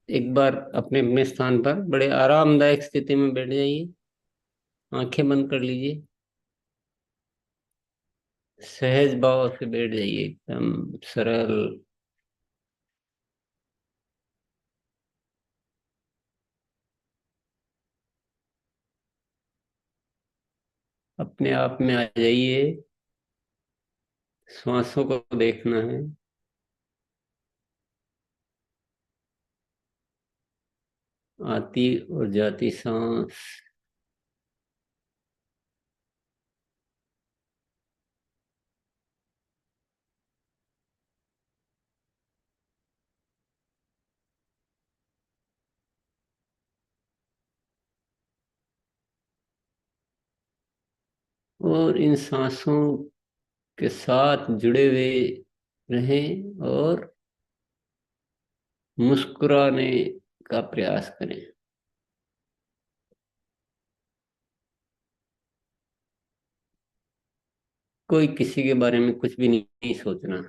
एक बार अपने अपने स्थान पर बड़े आरामदायक स्थिति में बैठ जाइए। आंखें बंद कर लीजिए। सहज भाव से बैठ जाइए, एकदम सरल। अपने आप में आ जाइए। श्वासों को देखना है। आती और जाती सांस। और इन सांसों के साथ जुड़े हुए रहें और मुस्कुराने का प्रयास करें। कोई किसी के बारे में कुछ भी नहीं सोचना।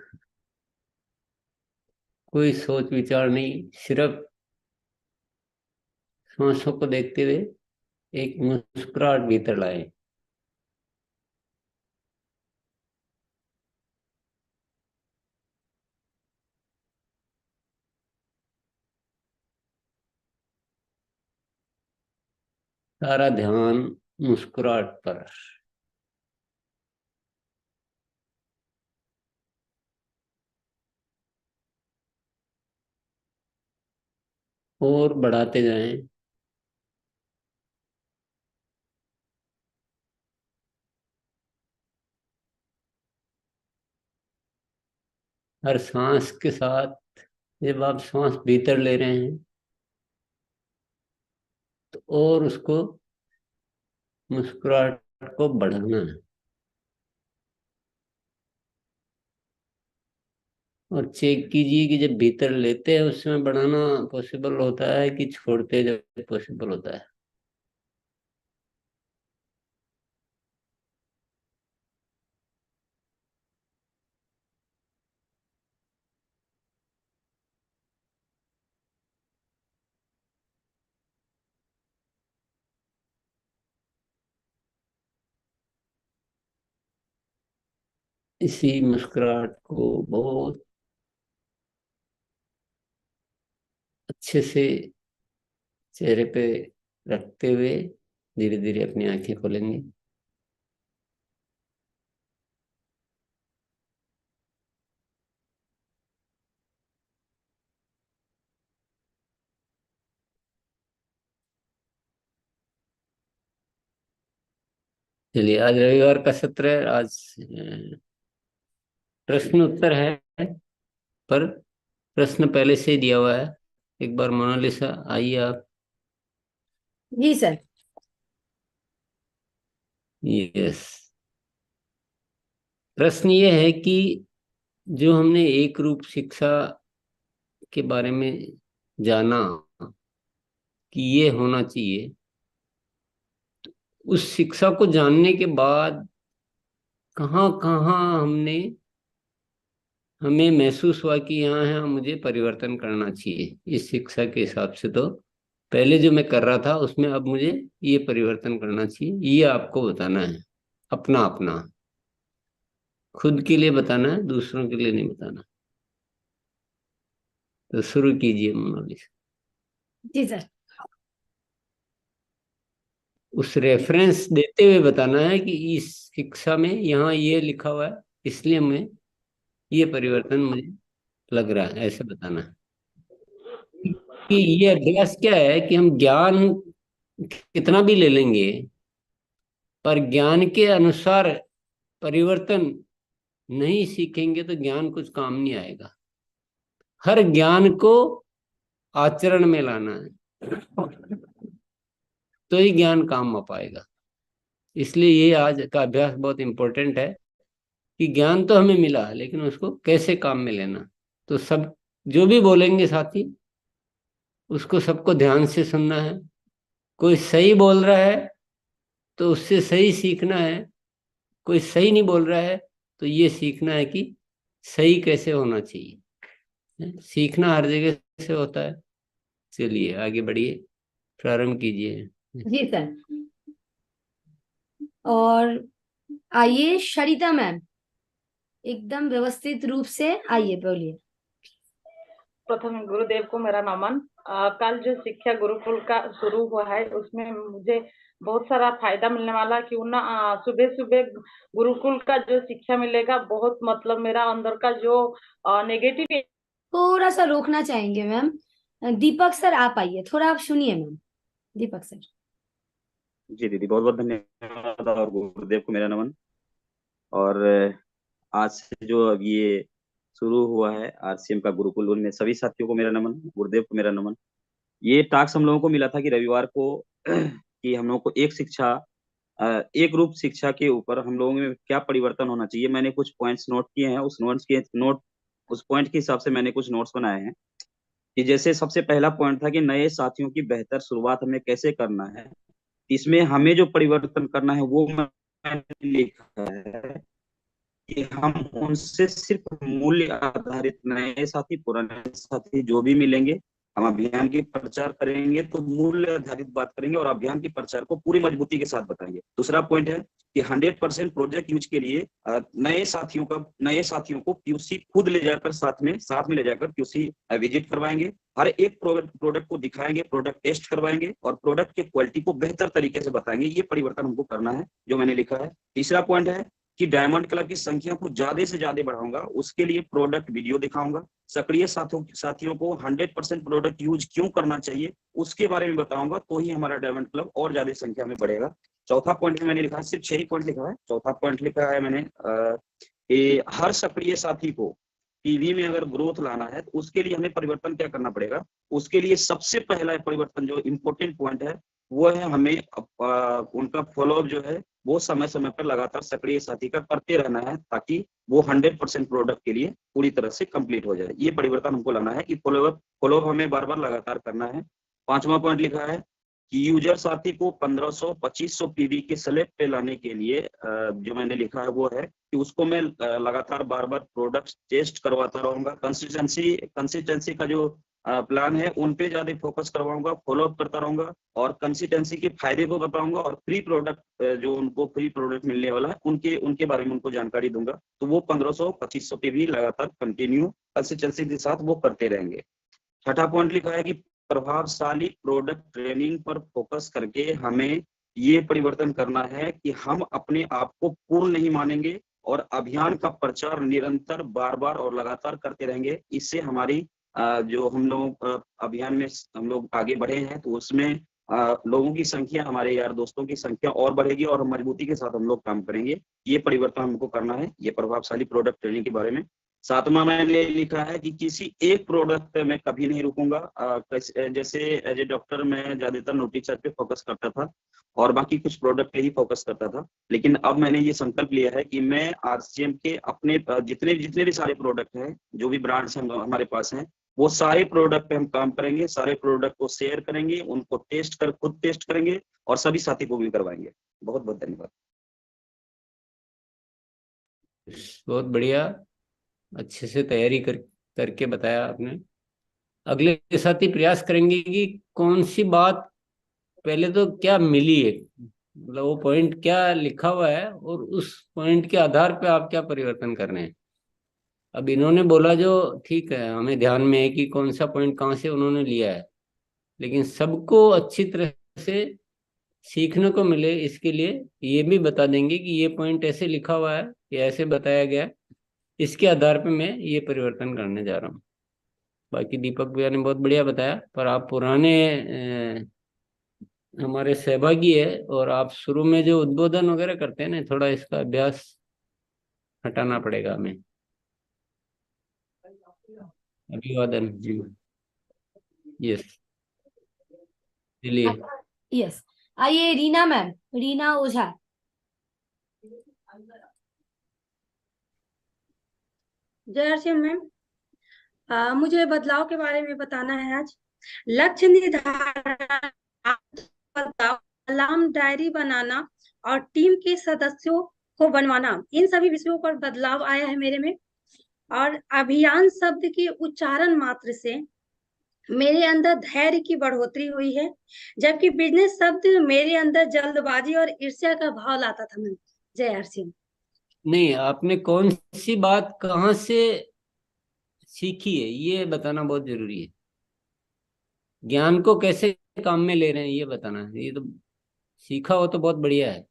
कोई सोच विचार नहीं, सिर्फ सांसों को देखते हुए एक मुस्कुराहट भीतर लाए। सारा ध्यान मुस्कुराहट पर। और बढ़ाते जाएं। हर सांस के साथ जब आप सांस भीतर ले रहे हैं तो और उसको, मुस्कुराहट को बढ़ाना है। और चेक कीजिए कि जब भीतर लेते हैं उस समय बढ़ाना पॉसिबल होता है कि छोड़ते जब पॉसिबल होता है। इसी मुस्कुराहट को बहुत अच्छे से चेहरे पे रखते हुए धीरे धीरे अपनी आंखें खोलेंगे। चलिए, आज रविवार का सत्र है। आज प्रश्न उत्तर है, पर प्रश्न पहले से ही दिया हुआ है। एक बार मोनालिसा आइए आप। जी सर। यस। प्रश्न ये है कि जो हमने एक रूप शिक्षा के बारे में जाना कि ये होना चाहिए, उस शिक्षा को जानने के बाद कहाँ कहाँ हमें महसूस हुआ कि यहाँ है मुझे परिवर्तन करना चाहिए इस शिक्षा के हिसाब से। तो पहले जो मैं कर रहा था उसमें अब मुझे ये परिवर्तन करना चाहिए, ये आपको बताना है। अपना अपना, खुद के लिए बताना है, दूसरों के लिए नहीं बताना। तो शुरू कीजिए मोनालिसा। जी सर। उस रेफरेंस देते हुए बताना है कि इस शिक्षा में यहाँ ये लिखा हुआ है, इसलिए मैं ये परिवर्तन मुझे लग रहा है, ऐसे बताना है। कि ये अभ्यास क्या है कि हम ज्ञान कितना भी ले लेंगे, पर ज्ञान के अनुसार परिवर्तन नहीं सीखेंगे तो ज्ञान कुछ काम नहीं आएगा। हर ज्ञान को आचरण में लाना है, तो ही ज्ञान काम आ पाएगा। इसलिए ये आज का अभ्यास बहुत इंपॉर्टेंट है कि ज्ञान तो हमें मिला, लेकिन उसको कैसे काम में लेना। तो सब जो भी बोलेंगे साथी, उसको सबको ध्यान से सुनना है। कोई सही बोल रहा है तो उससे सही सीखना है। कोई सही नहीं बोल रहा है तो ये सीखना है कि सही कैसे होना चाहिए। सीखना हर जगह से होता है, चलिए आगे बढ़िए, प्रारंभ कीजिए। जी सर। और आइए सरिता मैम, एकदम व्यवस्थित रूप से आइए, बोलिए। प्रथम गुरुदेव को मेरा नमन। कल जो शिक्षा गुरुकुल का शुरू हुआ है उसमें मुझे बहुत सारा फायदा मिलने वाला, क्यों ना सुबह सुबह गुरुकुल का जो शिक्षा मिलेगा, बहुत मतलब मेरा अंदर का जो नेगेटिव। थोड़ा सा रोकना चाहेंगे मैम। दीपक सर आप आइए, थोड़ा आप सुनिए मैम। दीपक सर। जी दीदी, बहुत बहुत धन्यवाद और गुरुदेव को मेरा नमन। और आज से जो अब ये शुरू हुआ है आरसीएम का गुरुकुल, उनमें सभी साथियों को मेरा नमन, गुरुदेव को मेरा नमन। ये टास्क हम लोगों को मिला था कि रविवार को कि हम लोगों को एक रूप शिक्षा के ऊपर हम लोगों में क्या परिवर्तन होना चाहिए। मैंने कुछ पॉइंट्स नोट किए हैं, उस पॉइंट के हिसाब से मैंने कुछ नोट्स बनाए हैं। कि जैसे सबसे पहला पॉइंट था कि नए साथियों की बेहतर शुरुआत हमें कैसे करना है। इसमें हमें जो परिवर्तन करना है वो मैंने लिखा है कि हम उनसे सिर्फ मूल्य आधारित, नए साथी पुराने साथी जो भी मिलेंगे, हम अभियान की प्रचार करेंगे तो मूल्य आधारित बात करेंगे और अभियान की प्रचार को पूरी मजबूती के साथ बताएंगे। दूसरा पॉइंट है कि 100% प्रोजेक्ट यूज के लिए नए साथियों को क्यूसी खुद ले जाकर साथ में ले जाकर क्यूसी विजिट करवाएंगे। हर एक प्रोडक्ट को दिखाएंगे, प्रोडक्ट टेस्ट करवाएंगे और प्रोडक्ट के क्वालिटी को बेहतर तरीके से बताएंगे। ये परिवर्तन हमको करना है जो मैंने लिखा है। तीसरा पॉइंट है कि डायमंड क्लब की संख्या को ज्यादा से ज्यादा बढ़ाऊंगा, उसके लिए प्रोडक्ट वीडियो दिखाऊंगा। सक्रिय साथियों को 100% प्रोडक्ट यूज क्यों करना चाहिए उसके बारे में बताऊंगा, तो ही हमारा डायमंड क्लब और ज्यादा संख्या में बढ़ेगा। चौथा पॉइंट मैंने लिखा है, सिर्फ 6 ही पॉइंट लिखा है। चौथा पॉइंट लिखा है मैंने हर सक्रिय साथी को टीवी में अगर ग्रोथ लाना है तो उसके लिए हमें परिवर्तन क्या करना पड़ेगा। उसके लिए सबसे पहला परिवर्तन जो इम्पोर्टेंट पॉइंट है वो है हमें उनका फॉलोअप जो है वो समय समय पर लगातार सक्रिय साथी का करते रहना है, ताकि वो 100% प्रोडक्ट के लिए पूरी तरह से कंप्लीट हो जाए। ये परिवर्तन हमको लाना है कि फॉलोअप हमें बार बार लगातार करना है। पांचवा पॉइंट लिखा है कि यूजर साथी को 1500-2500 पीवी के स्लैब पे लाने के लिए जो मैंने लिखा है वो है कि उसको मैं लगातार बार बार प्रोडक्ट टेस्ट करवाता रहूंगा। कंसिस्टेंसी का जो प्लान है उन पे ज्यादा फोकस करवाऊंगा, फॉलोअप करता रहूंगा और कंसिस्टेंसी के फायदे को बताऊंगा और फ्री प्रोडक्ट जो उनको फ्री प्रोडक्ट मिलने वाला है उनके बारे में उनको जानकारी दूंगा। तो वो 1500-2500 पे भी लगातार कंटिन्यू कंसिस्टेंसी के साथ वो करते रहेंगे। छठा पॉइंट लिखा है कि प्रभावशाली प्रोडक्ट ट्रेनिंग पर फोकस करके हमें ये परिवर्तन करना है कि हम अपने आप को पूर्ण नहीं मानेंगे और अभियान का प्रचार निरंतर बार बार और लगातार करते रहेंगे। इससे हमारी जो हम लोग अभियान में हम लोग आगे बढ़े हैं तो उसमें लोगों की संख्या, हमारे यार दोस्तों की संख्या और बढ़ेगी और मजबूती के साथ हम लोग काम करेंगे। ये परिवर्तन हमको करना है, ये प्रभावशाली प्रोडक्ट ट्रेनिंग के बारे में। सातवां मैंने लिखा है कि किसी एक प्रोडक्ट पे मैं कभी नहीं रुकूंगा। जैसे एज ए डॉक्टर मैं ज्यादातर न्यूट्रीचार्ज पे फोकस करता था और बाकी कुछ प्रोडक्ट पे ही फोकस करता था, लेकिन अब मैंने ये संकल्प लिया है कि मैं आरसीएम के अपने जितने जितने भी सारे प्रोडक्ट हैं, जो भी ब्रांड्स हमारे पास हैं, वो सारे प्रोडक्ट पे हम काम करेंगे, सारे प्रोडक्ट को शेयर करेंगे, उनको खुद टेस्ट करेंगे और सभी साथी को भी करवाएंगे। बहुत बहुत धन्यवाद। बहुत बढ़िया, अच्छे से तैयारी करके बताया आपने। अगले साथी प्रयास करेंगे कि कौन सी बात पहले तो क्या मिली है, मतलब वो पॉइंट क्या लिखा हुआ है और उस पॉइंट के आधार पे आप क्या परिवर्तन कर रहे हैं। अब इन्होंने बोला जो ठीक है, हमें ध्यान में है कि कौन सा पॉइंट कहाँ से उन्होंने लिया है, लेकिन सबको अच्छी तरह से सीखने को मिले इसके लिए ये भी बता देंगे कि ये पॉइंट ऐसे लिखा हुआ है, ये ऐसे बताया गया है, इसके आधार पे मैं ये परिवर्तन करने जा रहा हूँ। बाकी दीपक भैया ने बहुत बढ़िया बताया, पर आप पुराने हमारे सहभागी है और आप शुरू में जो उद्बोधन वगैरह करते हैं ना, थोड़ा इसका अभ्यास हटाना पड़ेगा हमें। अभिवादन जी। यस, चलिए। यस। आइए रीना मैम, रीना ओझा। जय श्री मैम। मुझे बदलाव के बारे में बताना है आज। लक्ष्य निर्धारण, बदलाव, अलार्म डायरी बनाना और टीम के सदस्यों को बनवाना, इन सभी विषयों पर बदलाव आया है मेरे में। और अभियान शब्द के उच्चारण मात्र से मेरे अंदर धैर्य की बढ़ोतरी हुई है, जबकि बिजनेस शब्द मेरे अंदर जल्दबाजी और ईर्ष्या का भाव लाता था। मैम, जय आरसीएम। नहीं, आपने कौन सी बात कहाँ से सीखी है ये बताना बहुत जरूरी है। ज्ञान को कैसे काम में ले रहे हैं ये बताना है। ये तो सीखा हो तो बहुत बढ़िया है।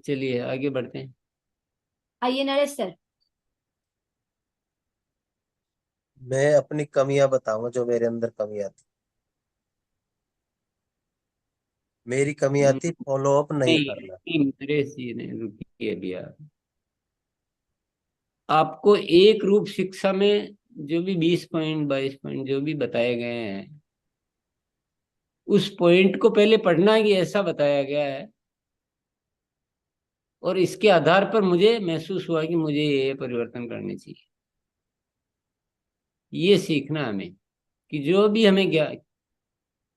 चलिए आगे बढ़ते हैं। आइए नरेश सर। मैं अपनी कमियां बताऊंगा, जो मेरे अंदर कमियां थी। मेरी कमियां थी फॉलो अप नहीं नहीं करना। नहीं, मेरे से नहीं, रुकिए अभी आप। आपको एक रूप शिक्षा में जो भी 20 पॉइंट 22 पॉइंट जो भी बताए गए हैं, उस पॉइंट को पहले पढ़ना है कि ऐसा बताया गया है, और इसके आधार पर मुझे महसूस हुआ कि मुझे ये परिवर्तन करने चाहिए। ये सीखना है हमें कि जो भी हमें क्या,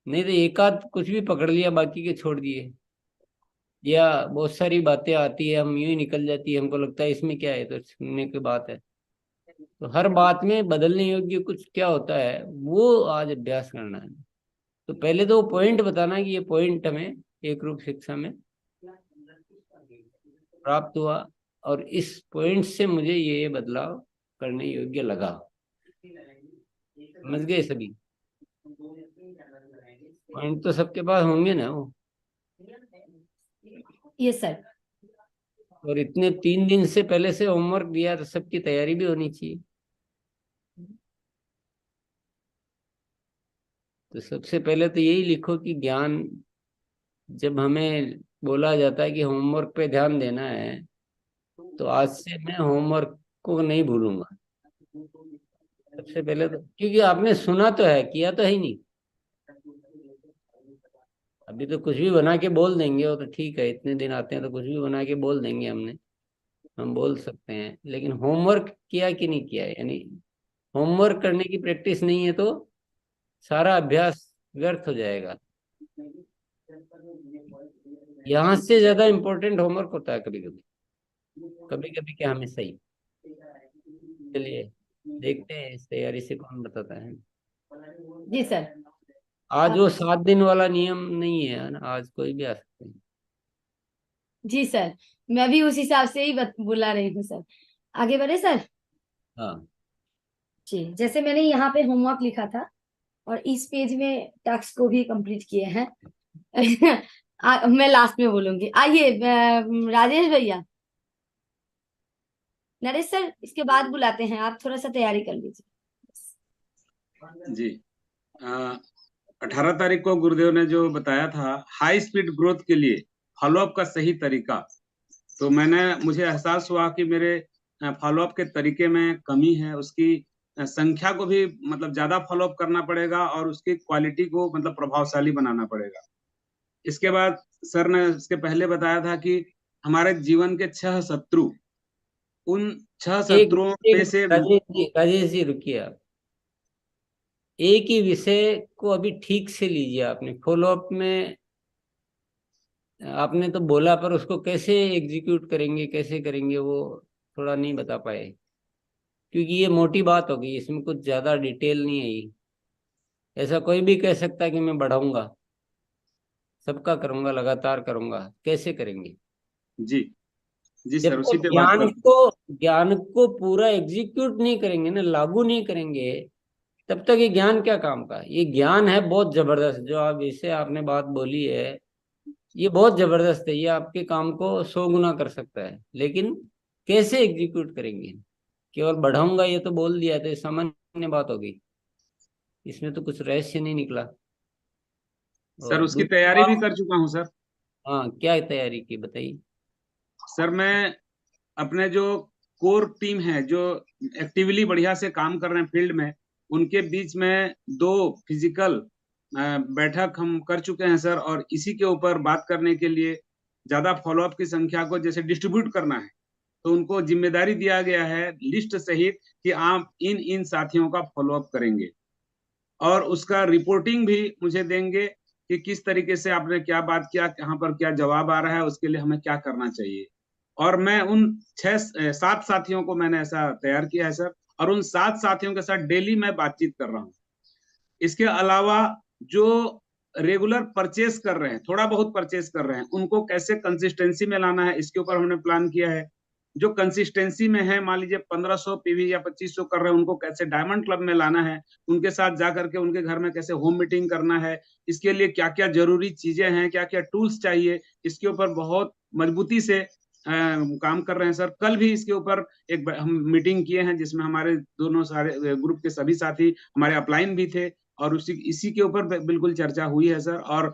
नहीं तो एक आध कुछ भी पकड़ लिया बाकी के छोड़ दिए, या बहुत सारी बातें आती है हम यूं ही निकल जाती है, हमको लगता है इसमें क्या है, तो सुनने की बात है। तो हर बात में बदलने योग्य कुछ क्या होता है वो आज अभ्यास करना है। तो पहले तो वो पॉइंट बताना है कि ये पॉइंट हमें एक रूप शिक्षा में प्राप्त हुआ, और इस पॉइंट से मुझे ये बदलाव करने योग्य लगा। समझ गए सभी? पॉइंट तो सबके पास होंगे ना वो। Yes sir. और इतने 3 दिन से पहले से होमवर्क दिया तो सबकी तैयारी भी होनी चाहिए। तो सबसे पहले तो यही लिखो कि ज्ञान, जब हमें बोला जाता है कि होमवर्क पे ध्यान देना है, तो आज से मैं होमवर्क को नहीं भूलूंगा। सबसे पहले तो क्योंकि आपने सुना तो है, किया तो है ही नहीं। अभी तो कुछ भी बना के बोल देंगे, वो तो ठीक है, इतने दिन आते हैं तो कुछ भी बना के बोल देंगे हमने, हम बोल सकते हैं। लेकिन होमवर्क किया कि नहीं किया, यानी होमवर्क करने की प्रैक्टिस नहीं है तो सारा अभ्यास व्यर्थ हो जाएगा। यहाँ से ज्यादा इम्पोर्टेंट होमवर्क होता है कभी कभी, कभी कभी क्या हमेशा ही। चलिए देखते हैं इस तैयारी से कौन बताता है। जी सर। आज वो आप 7 दिन वाला नियम नहीं है ना, आज कोई भी आ सकते हैं। जी सर, मैं भी उस हिसाब से ही बुला रही हूँ सर। आगे बढ़े सर। हाँ जी, जैसे मैंने यहाँ पे होमवर्क लिखा था और इस पेज में टास्क को भी कंप्लीट किए हैं। मैं लास्ट में बोलूंगी। आइए राजेश भैया। नरेश सर इसके बाद बुलाते हैं, आप थोड़ा सा तैयारी कर लीजिए। जी। 18 तारीख को गुरुदेव ने जो बताया था हाई स्पीड ग्रोथ के लिए फॉलोअप का सही तरीका, तो मुझे एहसास हुआ कि मेरे फॉलोअप के तरीके में कमी है। उसकी संख्या को भी मतलब ज्यादा फॉलोअप करना पड़ेगा और उसकी क्वालिटी को मतलब प्रभावशाली बनाना पड़ेगा। इसके बाद सर ने इसके पहले बताया था कि हमारे जीवन के 6 शत्रु, उन 6 एक शत्रुओं में एक से राजेश जी रुकिए आप। एक ही विषय को अभी ठीक से लीजिए। आपने फॉलोअप में आपने तो बोला, पर उसको कैसे एग्जीक्यूट करेंगे, कैसे करेंगे वो थोड़ा नहीं बता पाए, क्योंकि ये मोटी बात हो गई, इसमें कुछ ज्यादा डिटेल नहीं है ये। ऐसा कोई भी कह सकता है कि मैं बढ़ाऊंगा, सबका करूंगा, लगातार करूंगा, कैसे करेंगे? जी जी जब सर, उसी तक पे बात करते हैं। ज्ञान को पूरा एग्जीक्यूट नहीं करेंगे ना, लागू नहीं करेंगे, तब तक ये ज्ञान क्या काम का? ये ज्ञान है बहुत जबरदस्त, जो आप इसे आपने बात बोली है, ये बहुत जबरदस्त है। ये आपके काम को 100 गुना कर सकता है, लेकिन कैसे एग्जीक्यूट करेंगे? केवल बढ़ाऊंगा ये तो बोल दिया तो ये सामान्य बात हो गई, इसमें तो कुछ रहस्य नहीं निकला। सर और उसकी दूसरी तैयारी भी बात, कर चुका हूँ सर। हाँ क्या तैयारी की बताइए। सर मैं अपने जो कोर टीम है जो एक्टिवली बढ़िया से काम कर रहे हैं फील्ड में, उनके बीच में 2 फिजिकल बैठक हम कर चुके हैं सर। और इसी के ऊपर बात करने के लिए ज्यादा फॉलोअप की संख्या को जैसे डिस्ट्रीब्यूट करना है, तो उनको जिम्मेदारी दिया गया है लिस्ट सहित कि आप इन इन साथियों का फॉलोअप करेंगे और उसका रिपोर्टिंग भी मुझे देंगे कि किस तरीके से आपने क्या बात किया, कहाँ पर क्या जवाब आ रहा है, उसके लिए हमें क्या करना चाहिए। और मैं उन 7 साथियों को मैंने ऐसा तैयार किया है सर, और उन 7 साथियों के साथ डेली मैं बातचीत कर रहा हूँ। इसके अलावा जो रेगुलर परचेस कर रहे हैं, थोड़ा बहुत परचेस कर रहे हैं, उनको कैसे कंसिस्टेंसी में लाना है, इसके ऊपर हमने प्लान किया है। जो कंसिस्टेंसी में है, मान लीजिए 1500 पीवी या 2500 कर रहे हैं, उनको कैसे डायमंड क्लब में लाना है, उनके साथ जाकर के उनके घर में कैसे होम मीटिंग करना है, इसके लिए क्या क्या जरूरी चीजें हैं, क्या क्या टूल्स चाहिए, इसके ऊपर बहुत मजबूती से काम कर रहे हैं सर। कल भी इसके ऊपर एक हम मीटिंग किए हैं, जिसमें हमारे दोनों सारे ग्रुप के सभी साथी, हमारे अपलाइन भी थे, और इसी के ऊपर बिल्कुल चर्चा हुई है सर। और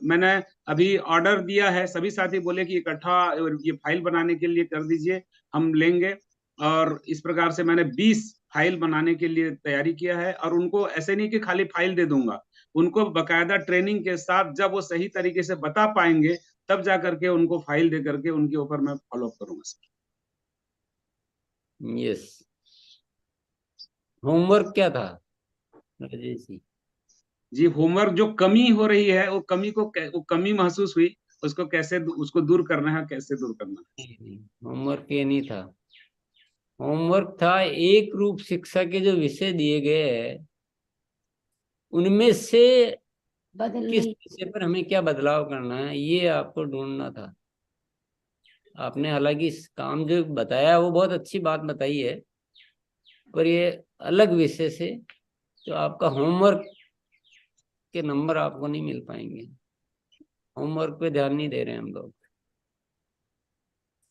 मैंने अभी ऑर्डर दिया है, सभी साथी बोले कि इकट्ठा ये फाइल बनाने के लिए कर दीजिए, हम लेंगे। और इस प्रकार से मैंने 20 फाइल बनाने के लिए तैयारी किया है, और उनको ऐसे नहीं कि खाली फाइल दे दूंगा, उनको बकायदा ट्रेनिंग के साथ जब वो सही तरीके से बता पाएंगे, तब जा करके उनको फाइल दे करके उनके ऊपर मैं फॉलो अप करूंगा सर। यस, होमवर्क क्या था राजेश जी? जी, होमवर्क जो कमी हो रही है, वो कमी महसूस हुई, उसको कैसे उसको दूर करना है, कैसे दूर करना है। नहीं, होमवर्क ये नहीं था। होमवर्क था एक रूप शिक्षा के जो विषय दिए गए हैं, उनमें से बदलने किस विषय पर हमें क्या बदलाव करना है, ये आपको ढूंढना था। आपने हालांकि इस काम जो बताया वो बहुत अच्छी बात बताई है, पर ये अलग विषय से तो आपका होमवर्क के नंबर आपको नहीं मिल पाएंगे। होमवर्क पे ध्यान नहीं दे रहे हैं हम लोग।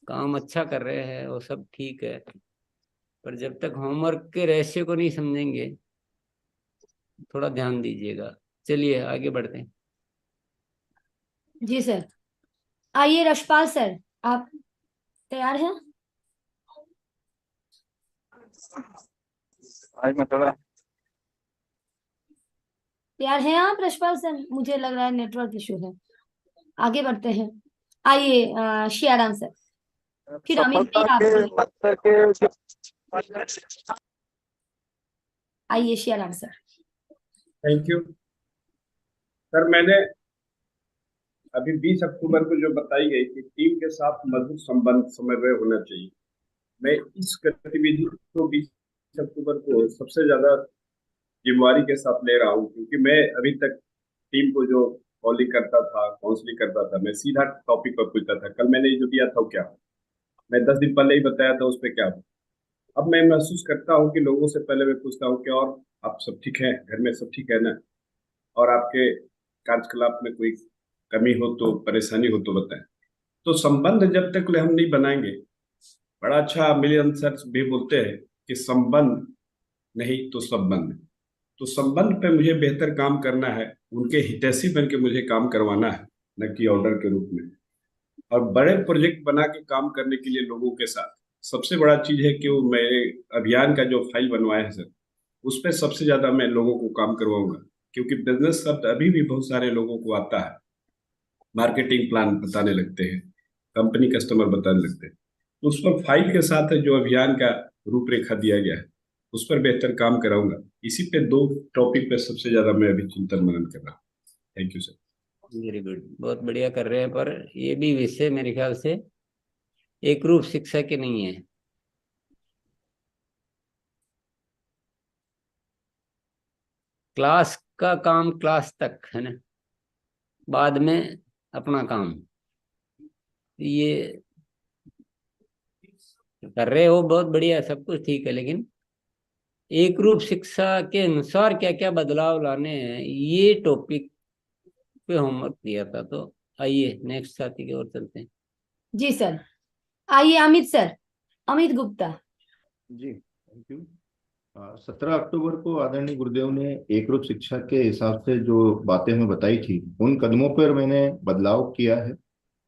काम अच्छा कर रहे हैं, वो सब ठीक है, पर जब तक होमवर्क के रहस्य को नहीं समझेंगे, थोड़ा ध्यान दीजिएगा। चलिए आगे बढ़ते हैं। जी सर। आइए रशपाल सर, आप तैयार हैं? आज मैं थोड़ा तैयार हैं आप रशपाल सर? मुझे लग रहा है नेटवर्क इशू है। आगे बढ़ते हैं। आइए शियाराम सर, फिर अमित सफलता भाई के आप। मंत्र के आइए Siyaram sir. Thank you sir. मैंने अभी 20 अक्टूबर को जो बताई गई कि टीम के साथ मजबूत संबंध समन्वय होना चाहिए, मैं इस गतिविधि को 20 अक्टूबर को सबसे ज्यादा जिम्मेवारी के साथ ले रहा हूँ, क्योंकि मैं अभी तक टीम को जो कॉलिंग करता था, काउंसलिंग करता था, मैं सीधा टॉपिक पर पूछता था। कल मैंने जो दिया था क्या, मैं 10 दिन पहले ही बताया था उस पर क्या। अब मैं महसूस करता हूँ कि लोगों से पहले मैं पूछता हूँ कि और आप सब ठीक है, घर में सब ठीक है ना, और आपके कार्यकलाप में कोई कमी हो तो, परेशानी हो तो बताएं। तो संबंध जब तक हम नहीं बनाएंगे, बड़ा अच्छा मिलियन सर भी बोलते हैं कि संबंध नहीं तो संबंध। तो संबंध पे मुझे बेहतर काम करना है, उनके हितैषी बन के मुझे काम करवाना है, न कि ऑर्डर के रूप में। और बड़े प्रोजेक्ट बना के काम करने के लिए लोगों के साथ सबसे बड़ा चीज है कि वो मेरे अभियान का जो फाइल बनवाया है सर, उस पर सबसे ज्यादा मैं लोगों को काम करवाऊंगा, क्योंकि बिजनेस शब्द अभी भी बहुत सारे लोगों को आता है, मार्केटिंग प्लान बताने लगते हैं, कंपनी कस्टमर बताने लगते हैं। तो उस पर फाइल के साथ जो अभियान का रूपरेखा दिया गया है, उस पर बेहतर काम कराऊंगा। इसी पे 2 टॉपिक पे सबसे ज्यादा मैं अभी चिंतन मनन कर रहा हूँ। Thank you sir. Very good, बहुत बढ़िया कर रहे हैं, पर ये भी विषय मेरे ख्याल से एक रूप शिक्षा के नहीं है। क्लास का काम क्लास तक है ना, बाद में अपना काम। ये कर रहे हो बहुत बढ़िया, सब कुछ ठीक है, लेकिन एक रूप शिक्षा के अनुसार क्या क्या बदलाव लाने हैं, ये टॉपिक पे होमवर्क दिया था। तो आइए नेक्स्ट साथी की ओर चलते हैं। जी सर। आइए अमित सर, अमित गुप्ता। जी थैंक यू। 17 अक्टूबर को आदरणीय गुरुदेव ने एक रूप शिक्षा के हिसाब से जो बातें हमें बताई थी, उन कदमों पर मैंने बदलाव किया है।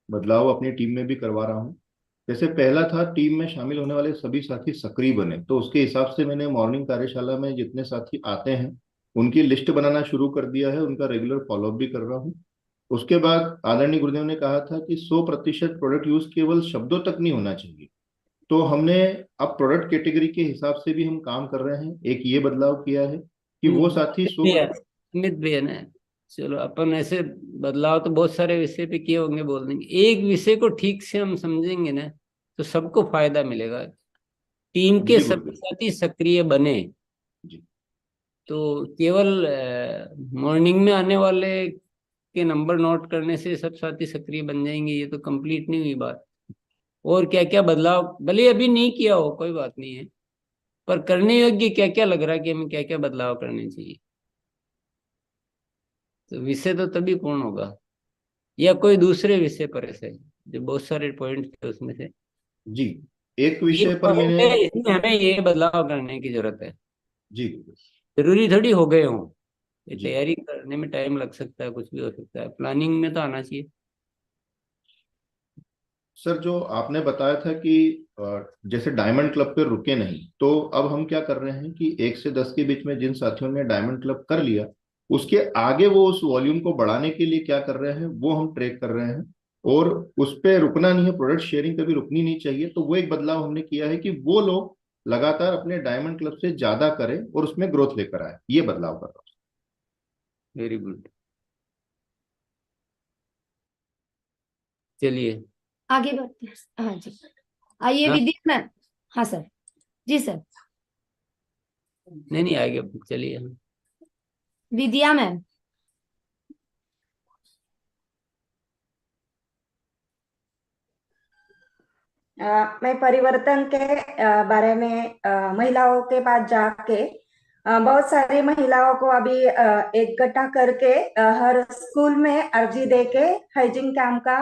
बदलाव अपनी टीम में भी करवा रहा हूँ। जैसे पहला था, टीम में शामिल होने वाले सभी साथी सक्रिय बने, तो उसके हिसाब से मैंने मॉर्निंग कार्यशाला में जितने साथी आते हैं उनकी लिस्ट बनाना शुरू कर दिया है, उनका रेगुलर फॉलोअप भी कर रहा हूँ। उसके बाद आदरणीय गुरुदेव ने कहा था कि 100% प्रोडक्ट यूज केवल शब्दों तक नहीं होना चाहिए, तो हमने अब प्रोडक्ट कैटेगरी के हिसाब से भी हम काम कर रहे हैं। एक ये बदलाव किया है कि वो साथी अमित भैया ने, चलो अपन ऐसे बदलाव तो बहुत सारे विषय पे किए होंगे, बोल देंगे। एक विषय को ठीक से हम समझेंगे ना, तो सबको फायदा मिलेगा। टीम के जी सभी गुरुदेव साथी सक्रिय बने। जी। तो केवल मॉर्निंग में आने वाले के नंबर नोट करने से सब साथी सक्रिय बन जाएंगे, ये तो कंप्लीट नहीं हुई बात। और क्या क्या बदलाव, भले अभी नहीं किया हो कोई बात नहीं है, पर करने योग्य क्या क्या लग रहा है कि हमें क्या क्या बदलाव करने चाहिए, तो विषय तो तभी पूर्ण होगा। या कोई दूसरे विषय पर ऐसे जो बहुत सारे पॉइंट थे उसमें से जी। एक ये विषय पर पॉइंट मैंने है, इसमें हमें ये बदलाव करने की जरूरत है। जी गुरुदेव, जरूरी थोड़ी हो गए हों, ये जी तैयारी करने में टाइम लग सकता है, कुछ भी हो सकता है, प्लानिंग में तो आना चाहिए। सर, जो आपने बताया था कि जैसे डायमंड क्लब पे रुके नहीं, तो अब हम क्या कर रहे हैं कि 1 से 10 के बीच में जिन साथियों ने डायमंड क्लब कर लिया, उसके आगे वो उस वॉल्यूम को बढ़ाने के लिए क्या कर रहे हैं वो हम ट्रैक कर रहे हैं। और उस पे रुकना नहीं है, प्रोडक्ट शेयरिंग कभी रुकनी नहीं चाहिए। तो वो एक बदलाव हमने किया है कि वो लोग लगातार अपने डायमंड क्लब से ज्यादा करें और उसमें ग्रोथ लेकर आए, ये बदलाव कर रहा वेरी गुड। चलिए आगे बढ़ते हैं। हाँ जी, आइए हाँ, विद्या मैम। हाँ सर, जी सर। नहीं नहीं आगे चलिए। विद्या मैम। मैं परिवर्तन के बारे में महिलाओं के पास जाके बहुत सारी महिलाओं को अभी इकट्ठा करके हर स्कूल में अर्जी देके हाइजीन कैंप का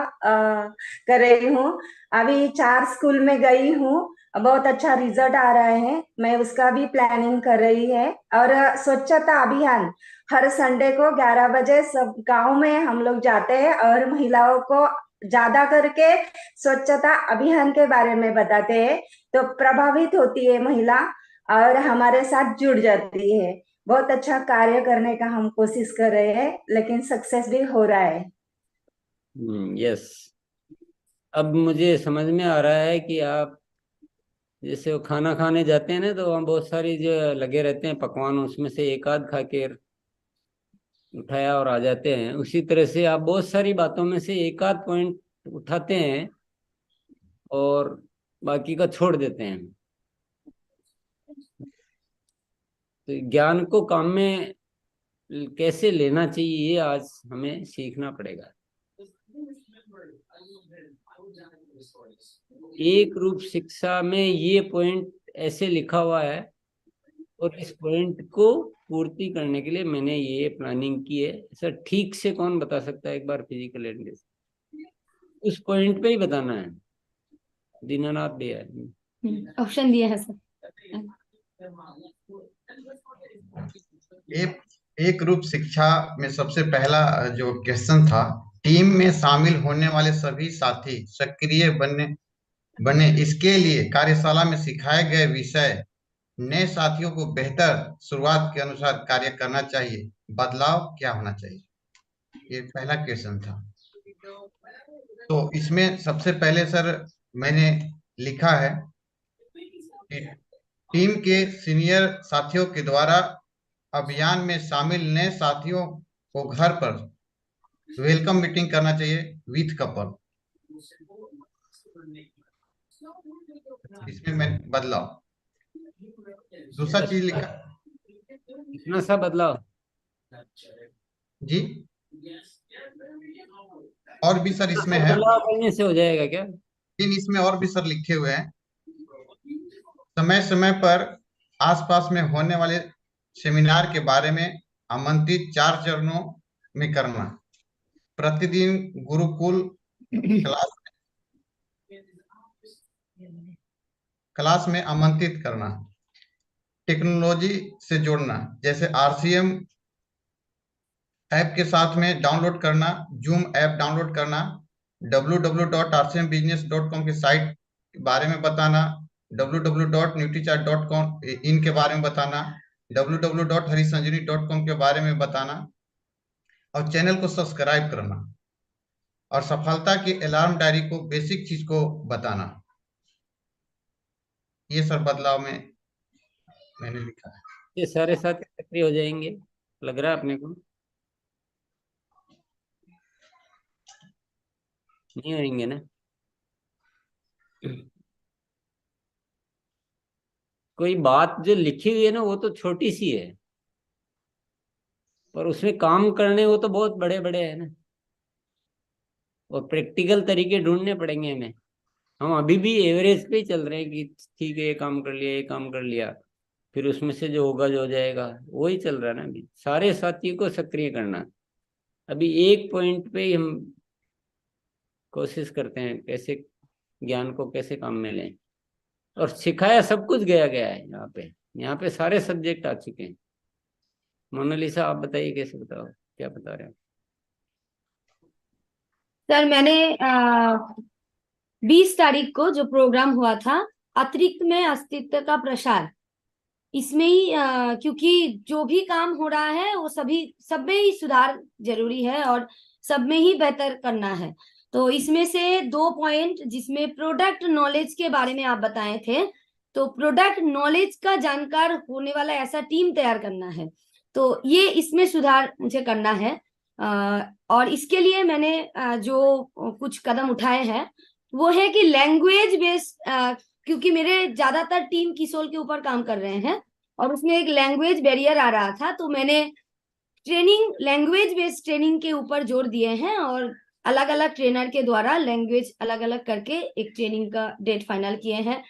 कर रही हूँ। अभी 4 स्कूल में गई हूँ, बहुत अच्छा रिजल्ट आ रहा है। मैं उसका भी प्लानिंग कर रही है। और स्वच्छता अभियान हर संडे को 11 बजे सब गांव में हम लोग जाते हैं और महिलाओं को ज्यादा करके स्वच्छता अभियान के बारे में बताते हैं, तो प्रभावित होती है महिला और हमारे साथ जुड़ जाती है। बहुत अच्छा कार्य करने का हम कोशिश कर रहे हैं, लेकिन सक्सेस भी हो रहा है। यस, अब मुझे समझ में आ रहा है कि आप जैसे वो खाना खाने जाते हैं ना, तो वहाँ बहुत सारी जो लगे रहते हैं पकवान, उसमें से एक आध खा के उठाया और आ जाते हैं, उसी तरह से आप बहुत सारी बातों में से एक आध पॉइंट उठाते हैं और बाकी का छोड़ देते हैं। तो ज्ञान को काम में कैसे लेना चाहिए, ये आज हमें सीखना पड़ेगा। एक रूप शिक्षा में ये पॉइंट ऐसे लिखा हुआ है, और इस पॉइंट को पूर्ति करने के लिए मैंने ये प्लानिंग की है। सर ठीक से कौन बता सकता है एक बार फिजिकल एडनेस, उस पॉइंट पे ही बताना है। दीनानाथ भैया। ऑप्शन दिया है सर। एक एक रूप शिक्षा में सबसे पहला जो क्वेश्चन था, टीम में शामिल होने वाले सभी साथी सक्रिय बने इसके लिए कार्यशाला में सिखाए गए विषय नए साथियों को बेहतर शुरुआत के अनुसार कार्य करना चाहिए। बदलाव क्या होना चाहिए, ये पहला क्वेश्चन था। तो इसमें सबसे पहले सर मैंने लिखा है कि टीम के सीनियर साथियों के द्वारा अभियान में शामिल नए साथियों को घर पर वेलकम मीटिंग करना चाहिए विथ कपल। इसमें मैं बदलाव। दूसरा चीज लिखा इतना सा बदलाव जी, और भी सर इसमें है, बदलाव करने से हो जाएगा क्या? लेकिन इसमें और भी सर लिखे हुए हैं। समय समय पर आसपास में होने वाले सेमिनार के बारे में आमंत्रित 4 चरणों में करना। प्रतिदिन गुरुकुल क्लास में आमंत्रित करना। टेक्नोलॉजी से जोड़ना, जैसे आरसीएम ऐप के साथ में डाउनलोड करना, जूम ऐप डाउनलोड करना, www.rcmbusiness.com के साइट के बारे में बताना, www.nutrichart.com इनके बारे में बताना, www.harisanjani.com के बारे में बताना, और चैनल को सब्सक्राइब करना, और सफलता की अलार्म डायरी को बेसिक चीज को बताना। ये सब बदलाव में मैंने लिखा है। ये सारे साथी सक्रिय हो जाएंगे लग रहा है अपने को, नहीं होंगे ना? कोई बात जो लिखी हुई है ना वो तो छोटी सी है, पर उसमें काम करने वो तो बहुत बड़े बड़े हैं ना, और प्रैक्टिकल तरीके ढूंढने पड़ेंगे हमें। हम अभी भी एवरेज पे ही चल रहे हैं कि ठीक है ये काम कर लिया, ये काम कर लिया, फिर उसमें से जो होगा जो हो जाएगा वही चल रहा है ना। अभी सारे साथियों को सक्रिय करना, अभी एक पॉइंट पे ही हम कोशिश करते हैं कैसे ज्ञान को कैसे काम में लें। और सिखाया सब कुछ गया गया है यहाँ पे सारे सब्जेक्ट आ चुके हैं। मोनालिसा आप बताइए, कैसे बताओ, क्या बता रहे हो? सर मैंने 20 तारीख को जो प्रोग्राम हुआ था अतिरिक्त में अस्तित्व का प्रसार, इसमें ही क्योंकि जो भी काम हो रहा है वो सब में ही सुधार जरूरी है और सब में ही बेहतर करना है। तो इसमें से 2 पॉइंट जिसमें प्रोडक्ट नॉलेज के बारे में आप बताए थे, तो प्रोडक्ट नॉलेज का जानकार होने वाला ऐसा टीम तैयार करना है, तो ये इसमें सुधार मुझे करना है। और इसके लिए मैंने जो कुछ कदम उठाए हैं वो है कि लैंग्वेज बेस्ड, क्योंकि मेरे ज्यादातर टीम किसोल के ऊपर काम कर रहे हैं और उसमें एक लैंग्वेज बैरियर आ रहा था, तो मैंने ट्रेनिंग लैंग्वेज बेस्ड ट्रेनिंग के ऊपर जोर दिए हैं और अलग अलग ट्रेनर के द्वारा लैंग्वेज अलग अलग करके एक ट्रेनिंग का डेट फाइनल किए हैं।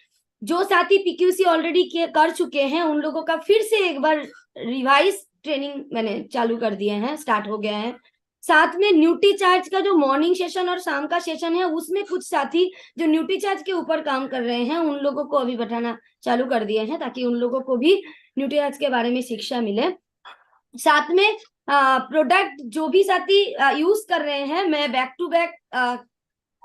जो साथी पीक्यूसी ऑलरेडी कर चुके हैं उन लोगों का फिर से एक बार रिवाइज ट्रेनिंग मैंने चालू कर दिए हैं, स्टार्ट हो गया है। साथ में न्यूट्री चार्ज का जो मॉर्निंग सेशन और शाम का सेशन है उसमें कुछ साथी जो न्यूट्री चार्ज के ऊपर काम कर रहे हैं उन लोगों को अभी बैठाना चालू कर दिए हैं ताकि उन लोगों को भी न्यूट्री चार्ज के बारे में शिक्षा मिले। साथ में प्रोडक्ट जो भी साथी यूज कर रहे हैं, मैं बैक टू बैक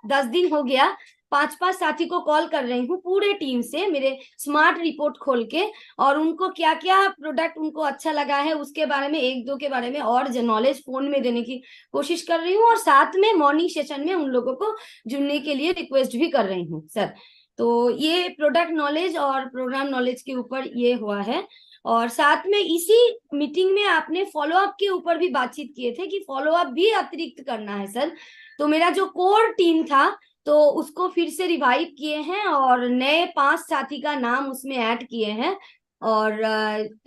10 दिन हो गया 5-5 साथी को कॉल कर रही हूँ पूरे टीम से, मेरे स्मार्ट रिपोर्ट खोल के, और उनको क्या क्या प्रोडक्ट उनको अच्छा लगा है उसके बारे में 1-2 के बारे में और नॉलेज फोन में देने की कोशिश कर रही हूँ, और साथ में मॉर्निंग सेशन में उन लोगों को जुड़ने के लिए रिक्वेस्ट भी कर रही हूँ सर। तो ये प्रोडक्ट नॉलेज और प्रोग्राम नॉलेज के ऊपर ये हुआ है। और साथ में इसी मीटिंग में आपने फॉलोअप के ऊपर भी बातचीत किए थे कि फॉलोअप भी अतिरिक्त करना है सर। तो मेरा जो कोर टीम था तो उसको फिर से रिवाइव किए हैं और नए 5 साथी का नाम उसमें ऐड किए हैं और